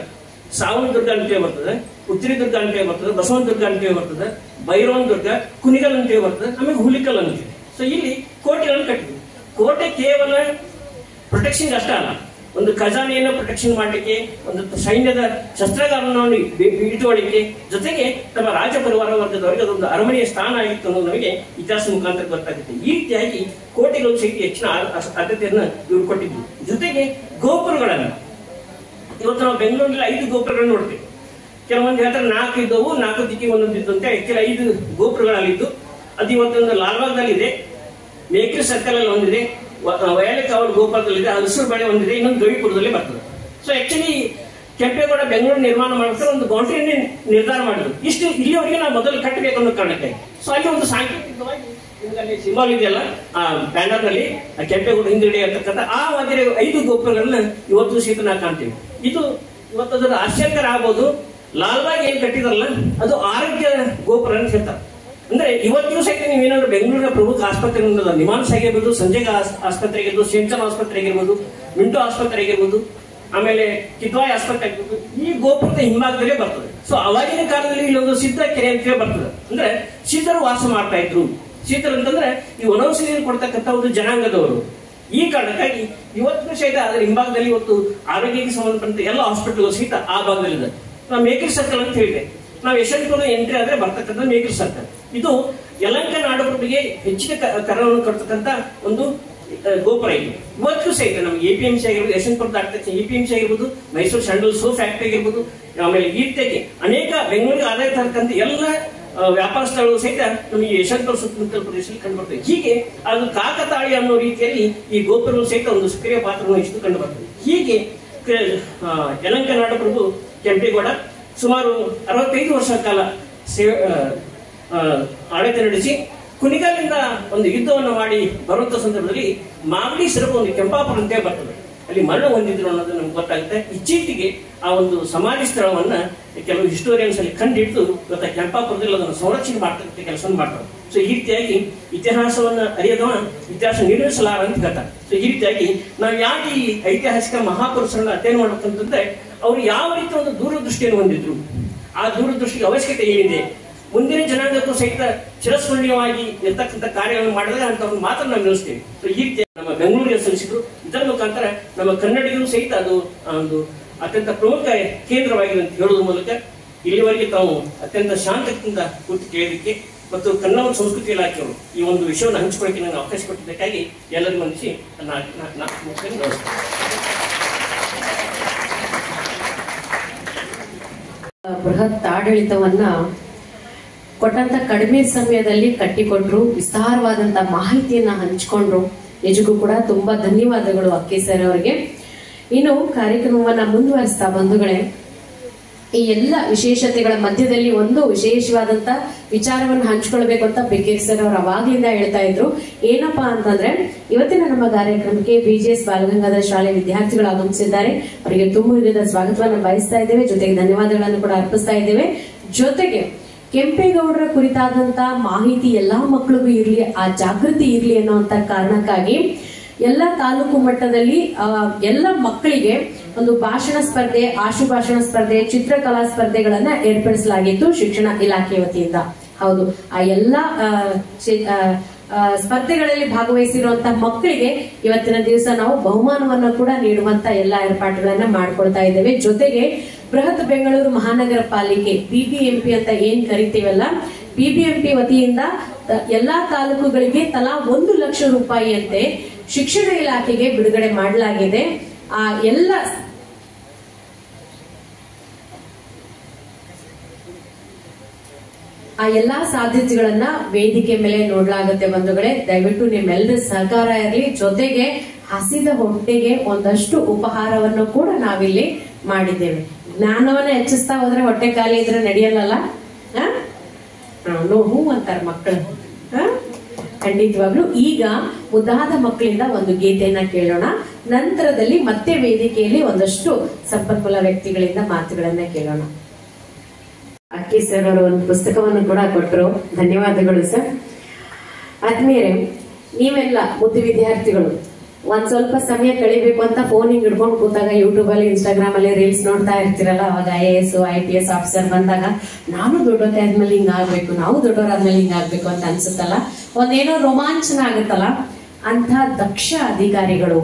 Speaker 1: ಸಾವನದುರ್ಗ ಅಂತೇಳಿ ಬರ್ತದೆ, ಉತ್ತರಿ ದುರ್ಗ ಅಂತೇಳಿ ಬರ್ತದೆ, ಬಸವನ ದುರ್ಗ ಅಂತೇಳಿ ಬರ್ತದೆ, ಭೈರವನ ದುರ್ಗ, ಕುಣಿಗಲ್ ಅಂತೇಳಿ ಬರ್ತದೆ, ಆಮೇಲೆ ಹುಲಿಕಲ್ ಅಂತಿದೆ. ಸೊ ಇಲ್ಲಿ ಕೋಟೆಗಳನ್ನು ಕಟ್ಟಿದ್ರು. ಕೋಟೆ ಕೇವಲ ಪ್ರೊಟೆಕ್ಷನ್ ಅಷ್ಟೇ ಅಲ್ಲ, ಒಂದು ಖಜಾನೆಯನ್ನು ಪ್ರೊಟೆಕ್ಷನ್ ಮಾಡಲಿಕ್ಕೆ, ಒಂದು ಸೈನ್ಯದ ಶಸ್ತ್ರಾಗಾರವನ್ನು ಇಟ್ಟುಕೊಳ್ಳಿಕ್ಕೆ, ಜೊತೆಗೆ ತಮ್ಮ ರಾಜ ಪರಿವಾರ ವರ್ಗದವರಿಗೆ ಅದೊಂದು ಅರಮನೆಯ ಸ್ಥಾನ ಆಗಿತ್ತು ಅನ್ನೋದು ನಮಗೆ ಇತಿಹಾಸ ಮುಖಾಂತರ ಗೊತ್ತಾಗುತ್ತೆ. ಈ ರೀತಿಯಾಗಿ ಕೋಟೆಗಳು ಸಹಿತ ಹೆಚ್ಚಿನ ಆದ್ಯತೆಯನ್ನು ಇವರು ಕೊಟ್ಟಿದ್ರು. ಜೊತೆಗೆ ಗೋಪುರಗಳನ್ನ ಇವತ್ತು ನಾವು ಬೆಂಗಳೂರಲ್ಲಿ 5 ಗೋಪುರಗಳನ್ನು ನೋಡ್ತೀವಿ. ಕೆಲವೊಂದು ಹೇಳ್ತಾರೆ 4 ಇದ್ದವು, 4 ದಿಕ್ಕಿಗೆ ಒಂದೊಂದು ಇದ್ದು ಅಂತ. ಆಕ್ಚುಲಿ 5 ಗೋಪುರಗಳಲ್ಲಿದ್ದು ಅದು ಇವತ್ತೊಂದು ಲಾಲ್ಬಾಗ್ದಲ್ಲಿದೆ, ಮೇಕ್ರಿ ಸರ್ಕಲ್ ಅಲ್ಲಿ ಒಂದಿದೆ, ವಯಲಕಾವಲ್ ಗೋಪಾಲದಲ್ಲಿದೆ, ಹಲಸೂರು ಬಳಿ ಒಂದಿದೆ, ಇನ್ನೊಂದು ಗವಿಪುರದಲ್ಲಿ ಬರ್ತದೆ. ಸೊ ಆಕ್ಚುಲಿ ಕೆಂಪೇಗೌಡ ಬೆಂಗಳೂರು ನಿರ್ಮಾಣ ಮಾಡ್ತಾರೆ ಒಂದು ಬೌಂಡ್ರಿಯನ್ನೇ ನಿರ್ಧಾರ ಮಾಡಿದ್ರು. ಇಷ್ಟು ಇಲ್ಲಿವರೆಗೆ ನಾವು ಮೊದಲು ಕಟ್ಟಬೇಕು ಅನ್ನೋ ಕಾರಣಕ್ಕೆ. ಸೊ ಅಲ್ಲಿ ಒಂದು ಸಾಂಕೇತಿಕವಾಗಿ ಸಿಂಬಲ್ ಇದೆಯಲ್ಲ ಆ ಬ್ಯಾನರ್ ನಲ್ಲಿ ಕೆಂಪೇಗೌಡ ಹಿಂದುಗಡೆ ಇರ್ತಕ್ಕಂಥ ಆ ಮಾದರಿ 5 ಗೋಪುರಗಳನ್ನ ಇವತ್ತು ಸಹಿತ ನಾವು ಕಾಣ್ತೀವಿ. ಇದು ಇವತ್ತು ಅದರ ಆಶ್ಚರ್ಯಕರ ಆಗ್ಬೋದು. ಲಾಲ್ಬಾಗ್ ಏನ್ ಕಟ್ಟಿದಾರಲ್ಲ ಅದು ಆರೋಗ್ಯ ಗೋಪುರ ಅಂತ ಹೇಳ್ತಾರೆ. ಅಂದ್ರೆ ಇವತ್ತಿಗೂ ಸಹಿತ ನೀವೇನಾದ್ರು ಬೆಂಗಳೂರಿನ ಪ್ರಮುಖ ಆಸ್ಪತ್ರೆ ನಿಮಾನ್ಸ್ ಆಗಿರ್ಬೋದು, ಸಂಜಯ್ ಆಸ್ಪತ್ರೆ ಆಗಿರ್ಬೋದು, ಸೇಂಚನ್ ಆಸ್ಪತ್ರೆ ಆಗಿರ್ಬೋದು, ಮಿಂಟೋ ಆಸ್ಪತ್ರೆ ಆಗಿರ್ಬೋದು, ಆಮೇಲೆ ಕಿದ್ವಾಯ್ ಆಸ್ಪತ್ರೆ ಆಗಿರ್ಬೋದು, ಈ ಗೋಪುರದ ಹಿಂಭಾಗದಲ್ಲೇ ಬರ್ತದೆ. ಸೊ ಅವಾಗಿನ ಕಾಲದಲ್ಲಿ ಇಲ್ಲೊಂದು ಸಿದ್ಧ ಕೆರೆ ಅಂತ ಬರ್ತದೆ. ಅಂದ್ರೆ ಸಿದ್ಧರು ವಾಸ ಮಾಡ್ತಾ ಇದ್ರು. ಸಿದ್ಧರು ಅಂತಂದ್ರೆ ಈ ವನೌಷಧಿಯನ್ನು ಕೊಡ್ತಕ್ಕಂಥ ಒಂದು ಜನಾಂಗದವರು. ಈ ಕಾರಣಕ್ಕಾಗಿ ಇವತ್ತು ಸಹಿತ ಅದರ ಹಿಂಭಾಗದಲ್ಲಿ ಇವತ್ತು ಆರೋಗ್ಯಕ್ಕೆ ಸಂಬಂಧಪಟ್ಟ ಎಲ್ಲ ಹಾಸ್ಪಿಟಲ್ ಸಹಿತ ಆ ಭಾಗದಲ್ಲಿದೆ. ನಾವು ಮೇಕರಿ ಸರ್ಕಲ್ ಅಂತ ಹೇಳಿದೆ. ನಾವು ಯಶವಂತಪುರ ಎಂಟ್ರಿ ಆದ್ರೆ ಬರ್ತಕ್ಕಂಥ ಮೇಕರಿ ಸರ್ಕಲ್. ಇದು ಯಲಹಂಕ ನಾಡಗರಿಗೆ ಹೆಚ್ಚಿನ ಕರವನ್ನು ಕಟ್ಟತಕ್ಕಂಥ ಒಂದು ಗೋಪುರ ಇದೆ. ಇವತ್ತು ಸಹಿತ ನಮ್ಗೆ APMC ಆಗಿರ್ಬೋದು, ಯಶವಂತಪುರ ದಾಟತಕ್ಕ APMC ಆಗಿರ್ಬೋದು, ಮೈಸೂರು ಸ್ಯಾಂಡಲ್ ಸೋಪ್ ಫ್ಯಾಕ್ಟರಿ ಆಗಿರ್ಬೋದು, ಆಮೇಲೆ ಈ ರೀತಿಯಾಗಿ ಅನೇಕ ಬೆಂಗಳೂರಿಗೆ ಆದಾಯ ತಕ್ಕಂಥ ಎಲ್ಲ ವ್ಯಾಪಾರ ಸ್ಥಳಗಳು ಸಹಿತ ನಮಗೆ ಯಶವಂತಪುರ ಸುತ್ತಮುತ್ತಲ ಪ್ರದೇಶದಲ್ಲಿ ಕಂಡು ಬರ್ತದೆ. ಹೀಗೆ ಅದು ಕಾಕತಾಳಿ ಅನ್ನೋ ರೀತಿಯಲ್ಲಿ ಈ ಗೋಪುರಗಳು ಸಹಿತ ಒಂದು ಸಕ್ರಿಯ ಪಾತ್ರವನ್ನು ವಹಿಸಿದ್ದು ಕಂಡು ಬರ್ತದೆ. ಹೀಗೆ ಯಲಹಂಕ ನಾಡಪ್ರಭು ಕೆಂಪೇಗೌಡ ಸುಮಾರು 65 ವರ್ಷಗಳ ಕಾಲ ಆಡಳಿತ ನಡೆಸಿ ಕುಣಿಗಲ್ಲಿಂದ ಒಂದು ಯುದ್ಧವನ್ನು ಮಾಡಿ ಬರುವಂತ ಸಂದರ್ಭದಲ್ಲಿ ಮಾಗಡಿ ಸಿರಪ ಒಂದು ಕೆಂಪಾಪುರ ಅಂತ ಬರ್ತದೆ, ಅಲ್ಲಿ ಮರಣ ಹೊಂದಿದ್ರು ಅನ್ನೋದು ನಮ್ಗೆ ಗೊತ್ತಾಗುತ್ತೆ. ಇತ್ತೀಚೆಗೆ ಆ ಒಂದು ಸಮಾಧಿ ಸ್ಥಳವನ್ನ ಕೆಲವು ಹಿಸ್ಟೋರಿಯನ್ಸ್ ಅಲ್ಲಿ ಕಂಡಿಡಿದು ಇವತ್ತು ಕೆಂಪಾಪುರದಲ್ಲಿ ಅದನ್ನು ಸಂರಕ್ಷಣೆ ಮಾಡ್ತಕ್ಕಂಥ ಕೆಲಸವನ್ನು ಮಾಡ್ತಾರೆ. ಸೊ ಈ ರೀತಿಯಾಗಿ ಇತಿಹಾಸವನ್ನ ಅರಿಯದವ ಇತಿಹಾಸ ನಿರ್ಮಿಸಲಾರ ಅಂತ ಹೇಳ್ತಾರೆ. ಸೊ ಈ ರೀತಿಯಾಗಿ ನಾವು ಯಾಕೆ ಈ ಐತಿಹಾಸಿಕ ಮಹಾಪುರುಷರನ್ನ ಅಧ್ಯಯನ ಮಾಡ್ಬೇಕಂತಂದ್ರೆ ಅವ್ರು ಯಾವ ರೀತಿ ಒಂದು ದೂರದೃಷ್ಟಿಯನ್ನು ಹೊಂದಿದ್ರು, ಆ ದೂರದೃಷ್ಟಿಗೆ ಅವಶ್ಯಕತೆ ಏನಿದೆ, ಮುಂದಿನ ಜನಾಂಗಕ್ಕೂ ಸಹಿತ ಚಿರಸ್ಮರಣೀಯವಾಗಿ ಇರ್ತಕ್ಕಂಥ ಕಾರ್ಯಗಳನ್ನು ಮಾಡಿದಾಗ ಅಂತ ಒಂದು ಮಾತನ್ನು ನಾವು ನಿಲ್ಲಿಸ್ತೇವೆ. ಸೊ ಈ ರೀತಿ ನಮ್ಮ ಬೆಂಗಳೂರಿಗೆ ಸಲ್ಲಿಸಿದ್ರು. ಇದರ ಮುಖಾಂತರ ನಮ್ಮ ಕನ್ನಡಿಗರು ಸಹಿತ ಅದು ಒಂದು ಅತ್ಯಂತ ಪ್ರಮುಖ ಕೇಂದ್ರವಾಗಿದೆ ಅಂತ ಹೇಳುವ ಮೂಲಕ ಇಲ್ಲಿವರೆಗೆ ತಾವು ಅತ್ಯಂತ ಶಾಂತದಿಂದ ಕೂತು ಕೇಳಲಿಕ್ಕೆ ಮತ್ತು ಕನ್ನಡ ಸಂಸ್ಕೃತಿ ಇಲಾಖೆಯವರು ಈ ಒಂದು ವಿಷಯವನ್ನು ಹಂಚಿಕೊಳ್ಳಕ್ಕೆ ನನಗೆ ಅವಕಾಶ ಕೊಟ್ಟಿದ್ದಕ್ಕಾಗಿ ಎಲ್ಲರಿಗೂ ವಂದಿಸಿ
Speaker 2: ಬೃಹತ್ ಆಡಳಿತವನ್ನ ಕೊಟ್ಟಂತ ಕಡಿಮೆ ಸಮಯದಲ್ಲಿ ಕಟ್ಟಿಕೊಟ್ರು, ವಿಸ್ತಾರವಾದಂತ ಮಾಹಿತಿಯನ್ನ ಹಂಚಿಕೊಂಡ್ರು. ನಿಜಕ್ಕೂ ಕೂಡ ತುಂಬಾ ಧನ್ಯವಾದಗಳು ಅಕ್ಕಿ ಸರ್ ಅವರಿಗೆ. ಇನ್ನು ಕಾರ್ಯಕ್ರಮವನ್ನ ಮುಂದುವರಿಸ್ತಾ ಬಂಧುಗಳೇ, ಈ ಎಲ್ಲ ವಿಶೇಷತೆಗಳ ಮಧ್ಯದಲ್ಲಿ ಒಂದು ವಿಶೇಷವಾದಂತ ವಿಚಾರವನ್ನು ಹಂಚ್ಕೊಳ್ಬೇಕು ಅಂತ ಬೆಕ್ಕೇರಿ ಸರ್ ಅವರು ಅವಾಗ್ಲಿಂದ ಹೇಳ್ತಾ ಇದ್ರು. ಏನಪ್ಪಾ ಅಂತಂದ್ರೆ, ಇವತ್ತಿನ ನಮ್ಮ ಕಾರ್ಯಕ್ರಮಕ್ಕೆ BGS ಬಾಲಗಂಗಾಧರ ಶಾಲೆ ವಿದ್ಯಾರ್ಥಿಗಳು ಆಗಮಿಸಿದ್ದಾರೆ. ಅವರಿಗೆ ತುಂಬ ಹೃದಯದ ಸ್ವಾಗತವನ್ನು ಬಯಸ್ತಾ ಇದ್ದೇವೆ, ಜೊತೆಗೆ ಧನ್ಯವಾದಗಳನ್ನು ಕೂಡ ಅರ್ಪಿಸ್ತಾ ಇದ್ದೇವೆ. ಜೊತೆಗೆ ಕೆಂಪೇಗೌಡರ ಕುರಿತಾದಂತ ಮಾಹಿತಿ ಎಲ್ಲಾ ಮಕ್ಕಳಿಗೂ ಇರ್ಲಿ, ಆ ಜಾಗೃತಿ ಇರ್ಲಿ ಅನ್ನುವಂತ ಕಾರಣಕ್ಕಾಗಿ ಎಲ್ಲ ತಾಲೂಕು ಮಟ್ಟದಲ್ಲಿ ಎಲ್ಲ ಮಕ್ಕಳಿಗೆ ಒಂದು ಭಾಷಣ ಸ್ಪರ್ಧೆ, ಆಶುಭಾಷಣ ಸ್ಪರ್ಧೆ, ಚಿತ್ರಕಲಾ ಸ್ಪರ್ಧೆಗಳನ್ನ ಏರ್ಪಡಿಸಲಾಗಿತ್ತು ಶಿಕ್ಷಣ ಇಲಾಖೆ ವತಿಯಿಂದ. ಹೌದು, ಆ ಎಲ್ಲ ಸ್ಪರ್ಧೆಗಳಲ್ಲಿ ಭಾಗವಹಿಸಿರುವಂತಹ ಮಕ್ಕಳಿಗೆ ಇವತ್ತಿನ ದಿವಸ ನಾವು ಬಹುಮಾನವನ್ನು ಕೂಡ ನೀಡುವಂತ ಎಲ್ಲ ಏರ್ಪಾಡುಗಳನ್ನ ಮಾಡ್ಕೊಳ್ತಾ ಇದ್ದೇವೆ. ಜೊತೆಗೆ ಬೃಹತ್ ಬೆಂಗಳೂರು ಮಹಾನಗರ ಪಾಲಿಕೆ BBMP ಅಂತ ಏನ್ ಕರಿತೀವಲ್ಲ, BBMP ವತಿಯಿಂದ ಎಲ್ಲಾ ತಾಲೂಕುಗಳಿಗೆ ತಲಾ 1 ಲಕ್ಷ ರೂಪಾಯಿಯಂತೆ ಶಿಕ್ಷಣ ಇಲಾಖೆಗೆ ಬಿಡುಗಡೆ ಮಾಡಲಾಗಿದೆ. ಆ ಎಲ್ಲಾ ಸಾಧ್ಯತೆಗಳನ್ನ ವೇದಿಕೆ ಮೇಲೆ ನೋಡ್ಲಾಗುತ್ತೆ ಬಂಧುಗಳೇ. ದಯವಿಟ್ಟು ನಿಮ್ಮೆಲ್ಲರ ಸಹಕಾರ ಇರಲಿ. ಜೊತೆಗೆ ಹಸಿದ ಹೊಟ್ಟೆಗೆ ಒಂದಷ್ಟು ಉಪಹಾರವನ್ನು ಕೂಡ ನಾವಿಲ್ಲಿ ಮಾಡಿದ್ದೇವೆ. ಜ್ಞಾನವನ್ನ ಹೆಚ್ಚಿಸ್ತಾ ಹೋದ್ರೆ ಹೊಟ್ಟೆ ಖಾಲಿ ಇದ್ರೆ ನಡೆಯಲ್ಲ. ಹೂ ಅಂತಾರ ಮಕ್ಕಳು. ಖಂಡಿತವಾಗ್ಲು ಈಗ ಮುದ್ದಾದ ಮಕ್ಕಳಿಂದ ಒಂದು ಗೀತೆಯನ್ನ ಕೇಳೋಣ. ನಂತರದಲ್ಲಿ ಮತ್ತೆ ವೇದಿಕೆಯಲ್ಲಿ ಒಂದಷ್ಟು ಸಂಪನ್ಮೂಲ ವ್ಯಕ್ತಿಗಳಿಂದ ಮಾತುಗಳನ್ನ ಕೇಳೋಣ. ಅಕ್ಕಿ ಸರ್ ಅವರು ಒಂದು ಪುಸ್ತಕವನ್ನು ಕೂಡ ಕೊಟ್ಟರು. ಧನ್ಯವಾದಗಳು ಸರ್. ಆದ್ಮೇಲೆ ನೀವೆಲ್ಲ ಮುದ್ದು ವಿದ್ಯಾರ್ಥಿಗಳು ಒಂದ್ ಸ್ವಲ್ಪ ಸಮಯ ಕಳಿಬೇಕು ಅಂತ ಫೋನ್ ಹಿಂಗ್ ಹಿಡ್ಕೊಂಡು ಕೂತಾಗ ಯೂಟ್ಯೂಬ್ ಅಲ್ಲಿ, ಇನ್ಸ್ಟಾಗ್ರಾಮ್ ಅಲ್ಲಿ ರೀಲ್ಸ್ ನೋಡ್ತಾ ಇರ್ತಿರಲ್ಲ, ಅವಾಗ IAS IPS ಆಫೀಸರ್ ಬಂದಾಗ ನಾನು ದೊಡ್ಡವರಾದ್ಮೇಲೆ ಹಿಂಗ ಆಗ್ಬೇಕು, ನಾವು ದೊಡ್ಡವರಾದ್ಮೇಲೆ ಹಿಂಗ ಆಗ್ಬೇಕು ಅಂತ ಅನ್ಸುತ್ತಲ್ಲ, ಒಂದೇನೋ ರೋಮಾಂಚನ ಆಗುತ್ತಲ್ಲ. ಅಂತ ದಕ್ಷ ಅಧಿಕಾರಿಗಳು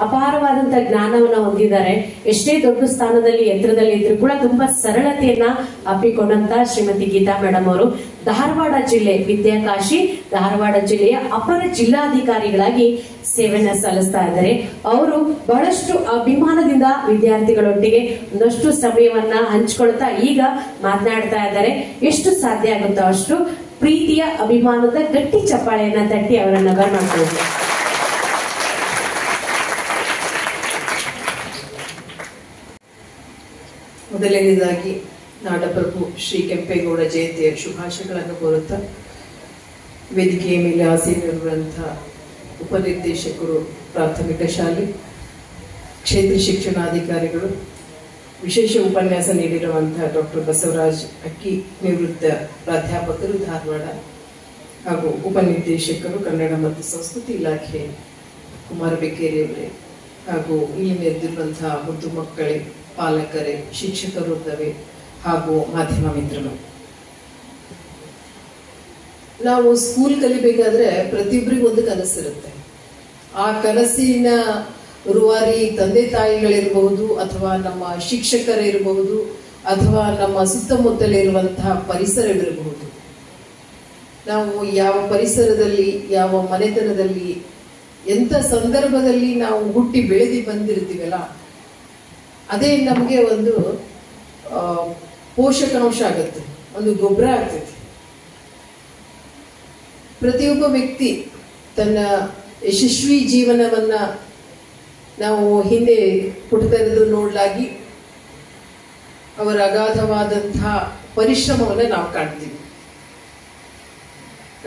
Speaker 2: ಅಪಾರವಾದಂತ ಜ್ಞಾನವನ್ನ ಹೊಂದಿದ್ದಾರೆ. ಎಷ್ಟೇ ದೊಡ್ಡ ಸ್ಥಾನದಲ್ಲಿ ಎತ್ತರದಲ್ಲಿ ಇದ್ರು ಕೂಡ ತುಂಬಾ ಸರಳತೆಯನ್ನ ಅಪ್ಪಿಕೊಂಡಂತ ಶ್ರೀಮತಿ ಗೀತಾ ಮೇಡಮ್ ಅವರು ಧಾರವಾಡ ಜಿಲ್ಲೆ ವಿದ್ಯಾಕಾಶಿ ಧಾರವಾಡ ಜಿಲ್ಲೆಯ ಅಪರ ಜಿಲ್ಲಾಧಿಕಾರಿಗಳಾಗಿ ಸೇವೆಯನ್ನ ಸಲ್ಲಿಸ್ತಾ ಇದ್ದಾರೆ. ಅವರು ಬಹಳಷ್ಟು ಅಭಿಮಾನದಿಂದ ವಿದ್ಯಾರ್ಥಿಗಳೊಟ್ಟಿಗೆ ಒಂದಷ್ಟು ಸಮಯವನ್ನ ಹಂಚಿಕೊಳ್ತಾ ಈಗ ಮಾತನಾಡ್ತಾ ಇದ್ದಾರೆ. ಎಷ್ಟು ಸಾಧ್ಯ ಆಗುತ್ತೋ ಅಷ್ಟು ಪ್ರೀತಿಯ ಅಭಿಮಾನದ ಗಟ್ಟಿ ಚಪ್ಪಾಳೆಯನ್ನ ತಟ್ಟಿ ಅವರನ್ನ ಬರ್ಮಾಡ್ಕೊಳ್ಳಿ.
Speaker 3: ಮೊದಲನೇದಾಗಿ ನಾಡಪ್ರಭು ಶ್ರೀ ಕೆಂಪೇಗೌಡ ಜಯಂತಿಯ ಶುಭಾಶಯಗಳನ್ನು ಕೋರುತ್ತಾ, ವೇದಿಕೆಯ ಮೇಲೆ ಆಸೀನರಿರುವಂತಹ ಉಪನಿರ್ದೇಶಕರು, ಪ್ರಾಥಮಿಕ ಶಾಲೆ ಕ್ಷೇತ್ರ ಶಿಕ್ಷಣಾಧಿಕಾರಿಗಳು, ವಿಶೇಷ ಉಪನ್ಯಾಸ ನೀಡಿರುವಂತಹ ಡಾಕ್ಟರ್ ಬಸವರಾಜ್ ಅಕ್ಕಿ, ನಿವೃತ್ತ ಪ್ರಾಧ್ಯಾಪಕರು ಧಾರವಾಡ, ಹಾಗೂ ಉಪನಿರ್ದೇಶಕರು ಕನ್ನಡ ಮತ್ತು ಸಂಸ್ಕೃತಿ ಇಲಾಖೆ ಕುಮಾರ ಬೆಕ್ಕೇರಿಯವರೇ, ಹಾಗೂ ಇಲ್ಲಿ ನೆರೆದಿರುವಂತಹ ಮುದ್ದು ಮಕ್ಕಳೇ, ಪಾಲಕರೇ, ಶಿಕ್ಷಕರು ಇದ್ದವೆ, ಹಾಗೂ ಮಾಧ್ಯಮ ಮಿತ್ರರು. ನಾವು ಸ್ಕೂಲ್ ಕಲಿಬೇಕಾದ್ರೆ ಪ್ರತಿಯೊಬ್ಬರಿಗೂ ಒಂದು ಕನಸಿರುತ್ತೆ. ಆ ಕನಸಿನ ರೂವಾರಿ ತಂದೆ ತಾಯಿಗಳಿರಬಹುದು, ಅಥವಾ ನಮ್ಮ ಶಿಕ್ಷಕರಿರಬಹುದು, ಅಥವಾ ನಮ್ಮ ಸುತ್ತಮುತ್ತಲಿರುವಂತಹ ಪರಿಸರವಿರಬಹುದು. ನಾವು ಯಾವ ಪರಿಸರದಲ್ಲಿ, ಯಾವ ಮನೆತನದಲ್ಲಿ, ಎಂಥ ಸಂದರ್ಭದಲ್ಲಿ ನಾವು ಹುಟ್ಟಿ ಬೆಳೆದಿ ಬಂದಿರ್ತೀವಲ್ಲ, ಅದೇ ನಮಗೆ ಒಂದು ಪೋಷಕಾಂಶ ಆಗುತ್ತೆ, ಒಂದು ಗೊಬ್ಬರ ಆಗ್ತೈತಿ. ಪ್ರತಿಯೊಬ್ಬ ವ್ಯಕ್ತಿ ತನ್ನ ಯಶಸ್ವಿ ಜೀವನವನ್ನ ನಾವು ಹಿಂದೆ ಪುಟದೆರೆದು ನೋಡ್ಲಾಗಿ ಅವರ ಅಗಾಧವಾದಂತಹ ಪರಿಶ್ರಮವನ್ನು ನಾವು ಕಾಣ್ತೀವಿ.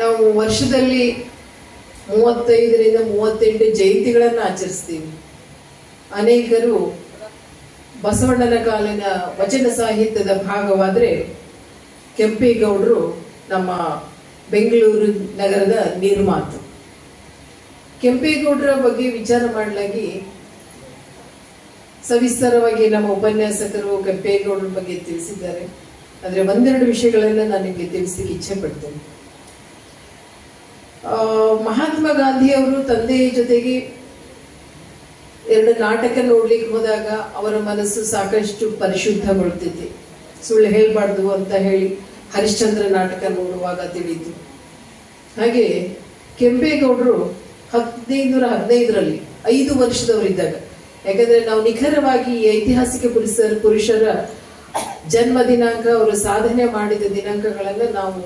Speaker 3: ನಾವು ವರ್ಷದಲ್ಲಿ 35ರಿಂದ 38 ಜಯಂತಿಗಳನ್ನು ಆಚರಿಸ್ತೀವಿ. ಅನೇಕರು ಬಸವಣ್ಣನ ಕಾಲಿನ ವಚನ ಸಾಹಿತ್ಯದ ಭಾಗವಾದರೆ ಕೆಂಪೇಗೌಡರು ನಮ್ಮ ಬೆಂಗಳೂರು ನಗರದ ನಿರ್ಮಾತು. ಕೆಂಪೇಗೌಡರ ಬಗ್ಗೆ ವಿಚಾರ ಮಾಡಲಾಗಿ ಸವಿಸ್ತರವಾಗಿ ನಮ್ಮ ಉಪನ್ಯಾಸಕರು ಕೆಂಪೇಗೌಡರ ಬಗ್ಗೆ ತಿಳಿಸಿದ್ದಾರೆ. ಆದರೆ ಒಂದೆರಡು ವಿಷಯಗಳನ್ನ ನಾನು ನಿಮಗೆ ತಿಳಿಸ್ಲಿಕ್ಕೆ ಇಚ್ಛೆ ಪಡ್ತೇನೆ. ಮಹಾತ್ಮ ಗಾಂಧಿ ಅವರು ತಂದೆಯ ಜೊತೆಗೆ 2 ನಾಟಕ ನೋಡ್ಲಿಕ್ಕೆ ಹೋದಾಗ ಅವರ ಮನಸ್ಸು ಸಾಕಷ್ಟು ಪರಿಶುದ್ಧಗೊಳ್ತಿದೆ. ಸುಳ್ಳು ಹೇಳ್ಬಾರ್ದು ಅಂತ ಹೇಳಿ ಹರಿಶ್ಚಂದ್ರ ನಾಟಕ ನೋಡುವಾಗ ತಿಳಿಯಿತು. ಹಾಗೆ ಕೆಂಪೇಗೌಡರು 1515ರಲ್ಲಿ 5 ವರ್ಷದವರಿದ್ದಾಗ, ಯಾಕಂದ್ರೆ ನಾವು ನಿಖರವಾಗಿ ಈ ಐತಿಹಾಸಿಕ ಪುರುಷರ ಜನ್ಮ ದಿನಾಂಕ, ಅವರು ಸಾಧನೆ ಮಾಡಿದ ದಿನಾಂಕಗಳನ್ನ ನಾವು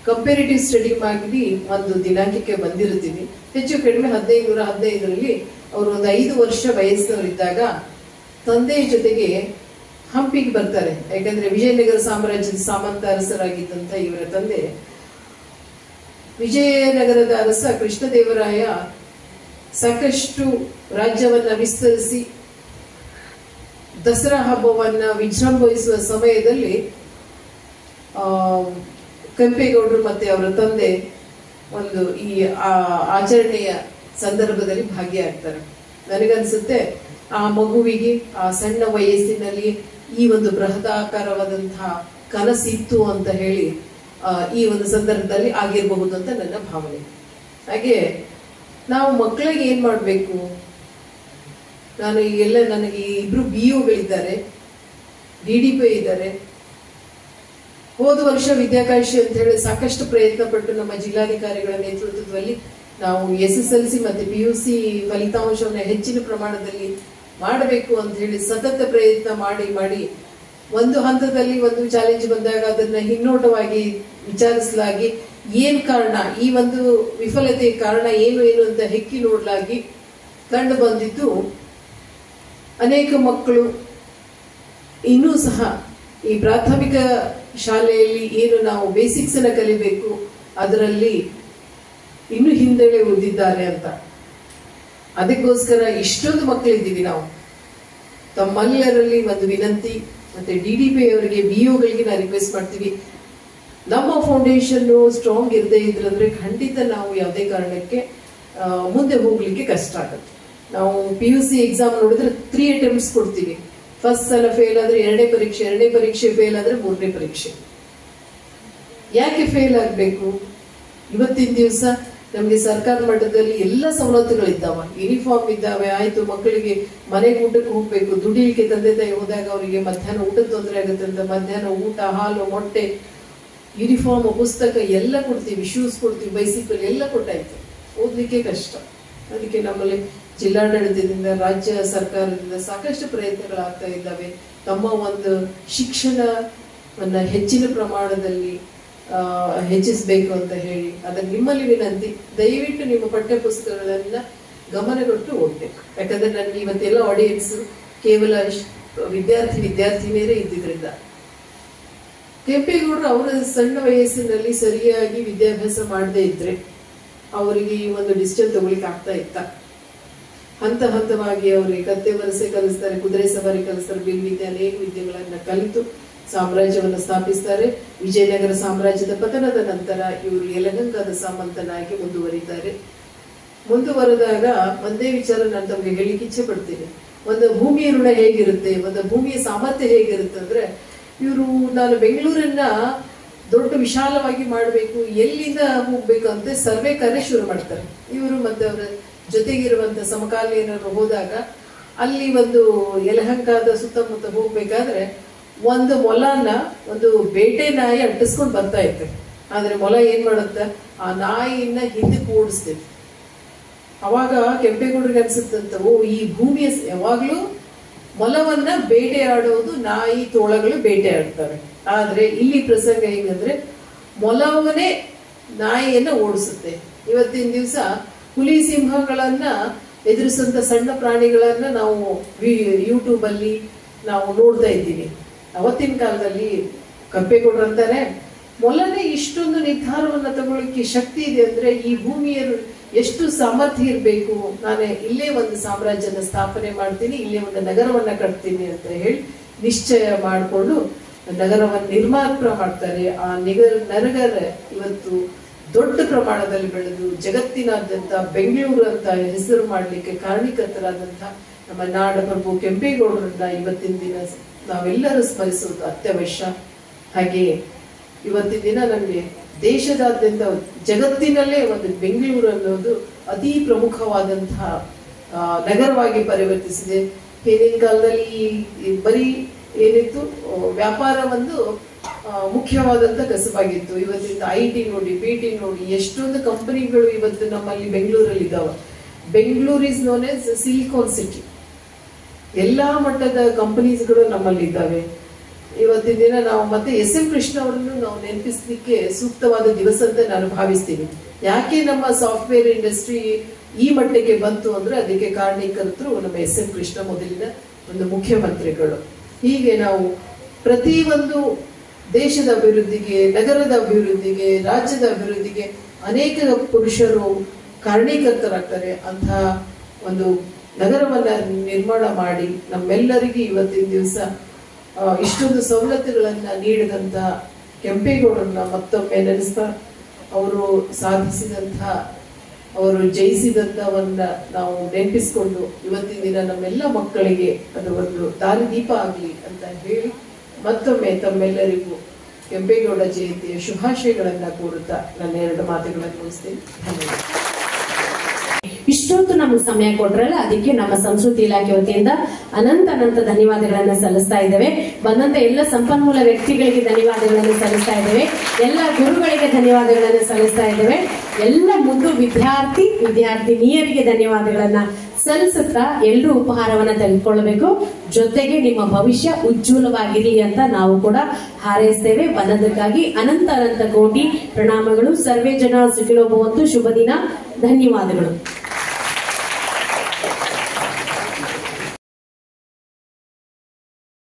Speaker 3: ಕಂಪೇರಿಟಿವ್ ಸ್ಟಡಿ ಮಾಡಿ ಒಂದು ದಿನಾಂಕಕ್ಕೆ ಬಂದಿರುತ್ತೀವಿ. ಹೆಚ್ಚು ಕಡಿಮೆ 1515ರಲ್ಲಿ ಅವರು ಒಂದು 5 ವರ್ಷ ವಯಸ್ಸಿನವರಿದ್ದಾಗ ತಂದೆಯ ಜೊತೆಗೆ ಹಂಪಿಗೆ ಬರ್ತಾರೆ. ಯಾಕಂದ್ರೆ ವಿಜಯನಗರ ಸಾಮ್ರಾಜ್ಯದ ಸಾಮಂತ ಅರಸರಾಗಿದ್ದಂತ ಇವರ ತಂದೆ ವಿಜಯನಗರದ ಅರಸ ಕೃಷ್ಣದೇವರಾಯ ಸಾಕಷ್ಟು ರಾಜ್ಯವನ್ನ ವಿಸ್ತರಿಸಿ ದಸರಾ ಹಬ್ಬವನ್ನ ವಿಜೃಂಭಿಸುವ ಸಮಯದಲ್ಲಿ ಕೆಂಪೇಗೌಡರು ಮತ್ತೆ ಅವರ ತಂದೆ ಒಂದು ಈ ಆಚರಣೆಯ ಸಂದರ್ಭದಲ್ಲಿ ಭಾಗಿಯಾಗ್ತಾರೆ. ನನಗನ್ಸುತ್ತೆ ಆ ಮಗುವಿಗೆ ಆ ಸಣ್ಣ ವಯಸ್ಸಿನಲ್ಲಿ ಈ ಒಂದು ಬೃಹದಾಕಾರವಾದಂತಹ ಕನಸಿತ್ತು ಅಂತ ಹೇಳಿ ಈ ಒಂದು ಸಂದರ್ಭದಲ್ಲಿ ಆಗಿರಬಹುದು ಅಂತ ನನ್ನ ಭಾವನೆ. ಹಾಗೆ ನಾವು ಮಕ್ಕಳಿಗೆ ಏನ್ ಮಾಡ್ಬೇಕು, ನಾನು ಈಗೆಲ್ಲ ನನಗೆ 2 BOಗಳಿದ್ದಾರೆ, DDP ಇದ್ದಾರೆ. ಹೋದ ವರ್ಷ ವಿದ್ಯಾಕಾಶಿ ಅಂತ ಹೇಳಿ ಸಾಕಷ್ಟು ಪ್ರಯತ್ನ ಪಟ್ಟು ನಮ್ಮ ಜಿಲ್ಲಾಧಿಕಾರಿಗಳ ನೇತೃತ್ವದಲ್ಲಿ ನಾವು SSLC ಮತ್ತೆ PUC ಫಲಿತಾಂಶವನ್ನು ಹೆಚ್ಚಿನ ಪ್ರಮಾಣದಲ್ಲಿ ಮಾಡಬೇಕು ಅಂತ ಹೇಳಿ ಸತತ ಪ್ರಯತ್ನ ಮಾಡಿ ಒಂದು ಹಂತದಲ್ಲಿ ಒಂದು ಚಾಲೆಂಜ್ ಬಂದಾಗ ಅದನ್ನ ಹಿನ್ನೋಟವಾಗಿ ವಿಚಾರಿಸಲಾಗಿ ಏನ್ ಕಾರಣ, ಈ ಒಂದು ವಿಫಲತೆಯ ಕಾರಣ ಏನು ಅಂತ ಹೆಕ್ಕಿ ನೋಡಲಾಗಿ ಕಂಡು ಬಂದಿದ್ದು ಅನೇಕ ಮಕ್ಕಳು ಇನ್ನೂ ಸಹ ಈ ಪ್ರಾಥಮಿಕ ಶಾಲೆಯಲ್ಲಿ ಏನು ನಾವು ಬೇಸಿಕ್ಸ್ ಅನ್ನ ಕಲಿಬೇಕು ಅದರಲ್ಲಿ ಇನ್ನೂ ಹಿಂದೆಳೆ ಉಳಿದಿದ್ದಾರೆ ಅಂತ. ಅದಕ್ಕೋಸ್ಕರ ಇಷ್ಟೊಂದು ಮಕ್ಕಳಿದ್ದೀವಿ ನಾವು. ತಮ್ಮೆಲ್ಲರಲ್ಲಿ ಒಂದು ವಿನಂತಿ, ಮತ್ತೆ DDP ಅವರಿಗೆ BOಗಳಿಗೆ ನಾವು ರಿಕ್ವೆಸ್ಟ್ ಮಾಡ್ತೀವಿ, ನಮ್ಮ ಫೌಂಡೇಶನ್ ಸ್ಟ್ರಾಂಗ್ ಇರದೇ ಇದ್ರಂದ್ರೆ ಖಂಡಿತ ನಾವು ಯಾವುದೇ ಕಾರಣಕ್ಕೆ ಮುಂದೆ ಹೋಗ್ಲಿಕ್ಕೆ ಕಷ್ಟ ಆಗುತ್ತೆ. ನಾವು PUC ಎಕ್ಸಾಮ್ ನೋಡಿದ್ರೆ 3 ಅಟೆಂಪ್ಟ್ಸ್ ಕೊಡ್ತೀವಿ. ಫಸ್ಟ್ ಸಲ ಫೇಲ್ ಆದ್ರೆ 2ನೇ ಪರೀಕ್ಷೆ, 2ನೇ ಪರೀಕ್ಷೆ ಫೇಲ್ ಆದ್ರೆ 3ನೇ ಪರೀಕ್ಷೆ. ಯಾಕೆ ಫೇಲ್ ಆಗ್ಬೇಕು? ಇವತ್ತಿನ ದಿವಸ ನಮ್ಗೆ ಸರ್ಕಾರ ಮಟ್ಟದಲ್ಲಿ ಎಲ್ಲ ಸವಲತ್ತುಗಳಿದ್ದಾವ, ಯೂನಿಫಾರ್ಮ್ ಇದ್ದಾವೆ, ಆಯ್ತು ಮಕ್ಕಳಿಗೆ ಮನೆಗೆ ಊಟಕ್ಕೆ ಹೋಗ್ಬೇಕು, ದುಡಿಲಿಕ್ಕೆ ತಂದೆ ತಾಯಿ ಹೋದಾಗ ಅವರಿಗೆ ಮಧ್ಯಾಹ್ನ ಊಟದ ತೊಂದರೆ ಆಗುತ್ತೆ ಅಂತ ಮಧ್ಯಾಹ್ನ ಊಟ, ಹಾಲು, ಮೊಟ್ಟೆ, ಯೂನಿಫಾರ್ಮ್, ಪುಸ್ತಕ ಎಲ್ಲ ಕೊಡ್ತೀವಿ, ಶೂಸ್ ಕೊಡ್ತೀವಿ, ಬೈಸಿಕಲ್ ಎಲ್ಲ ಕೊಟ್ಟಾಯ್ತು. ಓದ್ಲಿಕ್ಕೆ ಕಷ್ಟ. ಅದಕ್ಕೆ ನಮ್ಮಲ್ಲಿ ಜಿಲ್ಲಾಡಳಿತದಿಂದ, ರಾಜ್ಯ ಸರ್ಕಾರದಿಂದ ಸಾಕಷ್ಟು ಪ್ರಯತ್ನಗಳಾಗ್ತಾ ಇದ್ದಾವೆ. ತಮ್ಮ ಒಂದು ಶಿಕ್ಷಣವನ್ನ ಹೆಚ್ಚಿನ ಪ್ರಮಾಣದಲ್ಲಿ ಹೆಚ್ಚಿಸಬೇಕು ಅಂತ ಹೇಳಿ ಅದನ್ನ ನಿಮ್ಮಲ್ಲಿ ವಿನಂತಿ, ದಯವಿಟ್ಟು ನಿಮ್ಮ ಪಠ್ಯ ಪುಸ್ತಕಗಳನ್ನ ಗಮನ ಕೊಟ್ಟು ಓದ್ಬೇಕು. ಯಾಕಂದ್ರೆ ನನ್ಗೆ ಇವತ್ತೆಲ್ಲ ಆಡಿಯನ್ಸ್ ಕೇವಲ ವಿದ್ಯಾರ್ಥಿನಿಯರೇ ಇದ್ದಿದ್ರಿಂದ ಕೆಂಪೇಗೌಡರು ಅವರ ಸಣ್ಣ ವಯಸ್ಸಿನಲ್ಲಿ ಸರಿಯಾಗಿ ವಿದ್ಯಾಭ್ಯಾಸ ಮಾಡದೇ ಇದ್ರೆ ಅವರಿಗೆ ಈ ಒಂದು ಡಿಸಿಷನ್ ತಗೊಳ್ಳಿಕ್ಕೆ ಆಗ್ತಾ ಇತ್ತ. ಹಂತ ಹಂತವಾಗಿ ಅವರಿಗೆ ಕತ್ತೆ ವರಸೆ ಕಲಿಸ್ತಾರೆ, ಕುದುರೆ ಸವಾರಿ ಕಲಿಸ್ತಾರೆ, ಬಿಲ್ವಿದ್ಯೆ, ಅನೇಕ ವಿದ್ಯೆಗಳನ್ನ ಕಲಿತು ಸಾಮ್ರಾಜ್ಯವನ್ನು ಸ್ಥಾಪಿಸ್ತಾರೆ. ವಿಜಯನಗರ ಸಾಮ್ರಾಜ್ಯದ ಪತನದ ನಂತರ ಇವರು ಯಲಹಂಕದ ಸಾಮಂತನಾಗಿ ಮುಂದುವರಿತಾರೆ. ಮುಂದುವರೆದಾಗ ಒಂದೇ ವಿಚಾರ ನಾನು ತಮಗೆ ಹೇಳಿಕ್ಕೆ ಇಚ್ಛೆ ಪಡ್ತೀನಿ. ಒಂದು ಭೂಮಿಯ ಋಣ ಹೇಗಿರುತ್ತೆ, ಒಂದು ಭೂಮಿಯ ಸಾಮರ್ಥ್ಯ ಹೇಗಿರುತ್ತೆ ಅಂದ್ರೆ, ಇವರು ನಾನು ಬೆಂಗಳೂರನ್ನ ದೊಡ್ಡ ವಿಶಾಲವಾಗಿ ಮಾಡಬೇಕು, ಎಲ್ಲಿಂದ ಹೋಗ್ಬೇಕು ಅಂತ ಸರ್ವೆ ಕಾರ್ಯ ಶುರು ಮಾಡ್ತಾರೆ. ಇವರು ಮತ್ತೆ ಅವರ ಜೊತೆಗಿರುವಂತ ಸಮಕಾಲೀನರು ಹೋದಾಗ ಅಲ್ಲಿ ಒಂದು ಯಲಹಂಕದ ಸುತ್ತಮುತ್ತ ಹೋಗ್ಬೇಕಾದ್ರೆ ಒಂದು ಮೊಲನ ಒಂದು ಬೇಟೆ ನಾಯಿ ಅಟ್ಟಿಸ್ಕೊಂಡು ಬರ್ತಾ ಇತ್ತು. ಆದ್ರೆ ಮೊಲ ಏನ್ ಮಾಡುತ್ತೆ, ಆ ನಾಯಿನ ಹಿಂದಕ್ಕೆ ಓಡಿಸ್ತೇವೆ. ಅವಾಗ ಕೆಂಪೇಗೌಡರಿಗೆ ಅನ್ಸುತ್ತಂತ, ಓ ಈ ಭೂಮಿಯ ಯಾವಾಗ್ಲೂ ಮೊಲವನ್ನ ಬೇಟೆ ಆಡೋದು ನಾಯಿ ತೋಳಗಳು ಬೇಟೆ ಆಡ್ತವೆ. ಆದ್ರೆ ಇಲ್ಲಿ ಪ್ರಸಂಗ ಹೆಂಗಂದ್ರೆ ಮೊಲವನೇ ನಾಯಿಯನ್ನ ಓಡಿಸುತ್ತೆ. ಇವತ್ತಿನ ದಿವಸ ಹುಲಿ ಸಿಂಹಗಳನ್ನ ಎದುರಿಸುವಂತ ಸಣ್ಣ ಪ್ರಾಣಿಗಳನ್ನ ನಾವು ಯೂಟ್ಯೂಬ್ ಅಲ್ಲಿ ನಾವು ನೋಡ್ತಾ ಇದ್ದೀವಿ. ಅವತ್ತಿನ ಕಾಲದಲ್ಲಿ ಕೆಂಪೇಗೌಡರು ಅಂತಾರೆ, ಮೊಲನೇ ಇಷ್ಟೊಂದು ನಿರ್ಧಾರವನ್ನ ತಗೊಳ್ಳಿಕ್ಕೆ ಶಕ್ತಿ ಇದೆ ಅಂದ್ರೆ ಈ ಭೂಮಿಯ ಎಷ್ಟು ಸಾಮರ್ಥ್ಯ ಇರಬೇಕು, ನಾನು ಇಲ್ಲೇ ಒಂದು ಸಾಮ್ರಾಜ್ಯನ ಸ್ಥಾಪನೆ ಮಾಡ್ತೀನಿ, ಇಲ್ಲೇ ಒಂದು ನಗರವನ್ನ ಕಟ್ತೀನಿ ಅಂತ ಹೇಳಿ ನಿಶ್ಚಯ ಮಾಡಿಕೊಂಡು ನಗರವನ್ನು ನಿರ್ಮಾಣ ಮಾಡ್ತಾರೆ. ಆ ನಗರ ಇವತ್ತು ದೊಡ್ಡ ಪ್ರಮಾಣದಲ್ಲಿ ಬೆಳೆದು ಜಗತ್ತಿನಾದ್ಯಂತ ಬೆಂಗಳೂರು ಅಂತ ಹೆಸರು ಮಾಡಲಿಕ್ಕೆ ಕಾರಣೀಕರ್ತರಾದಂಥ ನಮ್ಮ ನಾಡಪ್ರಭು ಕೆಂಪೇಗೌಡರನ್ನ ಇವತ್ತಿನ ದಿನ ನಾವೆಲ್ಲರೂ ಸ್ಮರಿಸುವುದು ಅತ್ಯವಶ್ಯ. ಹಾಗೆಯೇ ಇವತ್ತಿನ ದಿನ ನಮಗೆ ದೇಶದಾದ್ಯಂತ ಜಗತ್ತಿನಲ್ಲೇ ಒಂದು ಬೆಂಗಳೂರು ಅನ್ನೋದು ಅತಿ ಪ್ರಮುಖವಾದಂತಹ ನಗರವಾಗಿ ಪರಿವರ್ತಿಸಿದೆ. ಹಿಂದಿನ ಕಾಲದಲ್ಲಿ ಬರೀ ಏನಿತ್ತು, ವ್ಯಾಪಾರ ಒಂದು ಮುಖ್ಯವಾದಂತ ಕಸಬಾಗಿತ್ತು. ಇವತ್ತಿನ IT ನೋಡಿ, BT ನೋಡಿ, ಎಷ್ಟೊಂದು ಕಂಪನಿಗಳು ಇವತ್ತು ನಮ್ಮಲ್ಲಿ ಬೆಂಗಳೂರಲ್ಲಿ ಇದಾವೆ. Bengaluru is known as silicon city. ಎಲ್ಲಾ ಮಟ್ಟದ ಕಂಪನೀಸ್ಗಳು ನಮ್ಮಲ್ಲಿ ಇದ್ದಾವೆ. ಇವತ್ತಿನ ದಿನ ನಾವು ಮತ್ತೆ SM ಕೃಷ್ಣ ಅವರನ್ನು ನಾವು ನೆನಪಿಸ್ಲಿಕ್ಕೆ ಸೂಕ್ತವಾದ ದಿವಸ ಅಂತ ನಾನು ಭಾವಿಸ್ತೀನಿ. ಯಾಕೆ ನಮ್ಮ ಸಾಫ್ಟ್ವೇರ್ ಇಂಡಸ್ಟ್ರಿ ಈ ಮಟ್ಟಕ್ಕೆ ಬಂತು ಅಂದ್ರೆ ಅದಕ್ಕೆ ಕಾರಣೀಕರ್ತರು ನಮ್ಮ SM ಕೃಷ್ಣ, ಮೊದಲಿನ ಒಂದು ಮುಖ್ಯಮಂತ್ರಿಗಳು. ಹೀಗೆ ನಾವು ಪ್ರತಿಯೊಂದು ದೇಶದ ಅಭಿವೃದ್ಧಿಗೆ, ನಗರದ ಅಭಿವೃದ್ಧಿಗೆ, ರಾಜ್ಯದ ಅಭಿವೃದ್ಧಿಗೆ ಅನೇಕ ಪುರುಷರು ಕಾರಣೀಕರ್ತರಾಗ್ತಾರೆ. ಅಂತಹ ಒಂದು ನಗರವನ್ನ ನಿರ್ಮಾಣ ಮಾಡಿ ನಮ್ಮೆಲ್ಲರಿಗೆ ಇವತ್ತಿನ ದಿವಸ ಇಷ್ಟೊಂದು ಸವಲತ್ತುಗಳನ್ನ ನೀಡಿದಂತ ಕೆಂಪೇಗೌಡರನ್ನ ಮತ್ತೊಮ್ಮೆ ನೆನೆಸ್ತಾ, ಅವರು ಸಾಧಿಸಿದಂತಹ, ಅವರು ಜಯಿಸಿದಂತವನ್ನ ನಾವು ನೆನಪಿಸಿಕೊಂಡು ಇವತ್ತಿನ ದಿನ ನಮ್ಮೆಲ್ಲ ಮಕ್ಕಳಿಗೆ ಅದು ಒಂದು ದಾರಿದೀಪ ಆಗಲಿ ಅಂತ ಹೇಳಿ ಮತ್ತೊಮ್ಮೆ ತಮ್ಮೆಲ್ಲರಿಗೂ ಕೆಂಪೇಗೌಡ ಜಯಂತಿಯ ಶುಭಾಶಯಗಳನ್ನ ಕೋರುತ್ತಾ ನನ್ನ 2 ಮಾತುಗಳನ್ನು ಮುಗಿಸ್ತೀನಿ. ಧನ್ಯವಾದ.
Speaker 2: ಇಷ್ಟೊತ್ತು ನಮಗೆ ಸಮಯ ಕೊಟ್ರಲ್ಲ, ಅದಕ್ಕೆ ನಮ್ಮ ಸಂಸ್ಕೃತಿ ಇಲಾಖೆ ವತಿಯಿಂದ ಅನಂತ ಧನ್ಯವಾದಗಳನ್ನ ಸಲ್ಲಿಸ್ತಾ ಇದ್ದೇವೆ. ಬಂದಂತ ಎಲ್ಲ ಸಂಪನ್ಮೂಲ ವ್ಯಕ್ತಿಗಳಿಗೆ ಧನ್ಯವಾದಗಳನ್ನು ಸಲ್ಲಿಸ್ತಾ ಇದ್ದೇವೆ. ಎಲ್ಲ ಗುರುಗಳಿಗೆ ಧನ್ಯವಾದಗಳನ್ನು ಸಲ್ಲಿಸ್ತಾ ಇದ್ದೇವೆ. ಎಲ್ಲ ಮುದ್ದು ವಿದ್ಯಾರ್ಥಿನಿಯರಿಗೆ ಧನ್ಯವಾದಗಳನ್ನ ಸಲ್ಲಿಸುತ್ತಾ ಎಲ್ಲರೂ ಉಪಹಾರವನ್ನ ತೆಗೆದುಕೊಳ್ಳಬೇಕು. ಜೊತೆಗೆ ನಿಮ್ಮ ಭವಿಷ್ಯ ಉಜ್ವಲವಾಗಿರಲಿ ಅಂತ ನಾವು ಕೂಡ ಹಾರೈಸ್ತೇವೆ. ಬಂದದಕ್ಕಾಗಿ ಅನಂತ ಕೋಟಿ ಪ್ರಣಾಮಗಳು. ಸರ್ವೇ ಜನ ಸುಖಿನೋ ಭವಂತು. ಶುಭ ದಿನ. ಧನ್ಯವಾದಗಳು.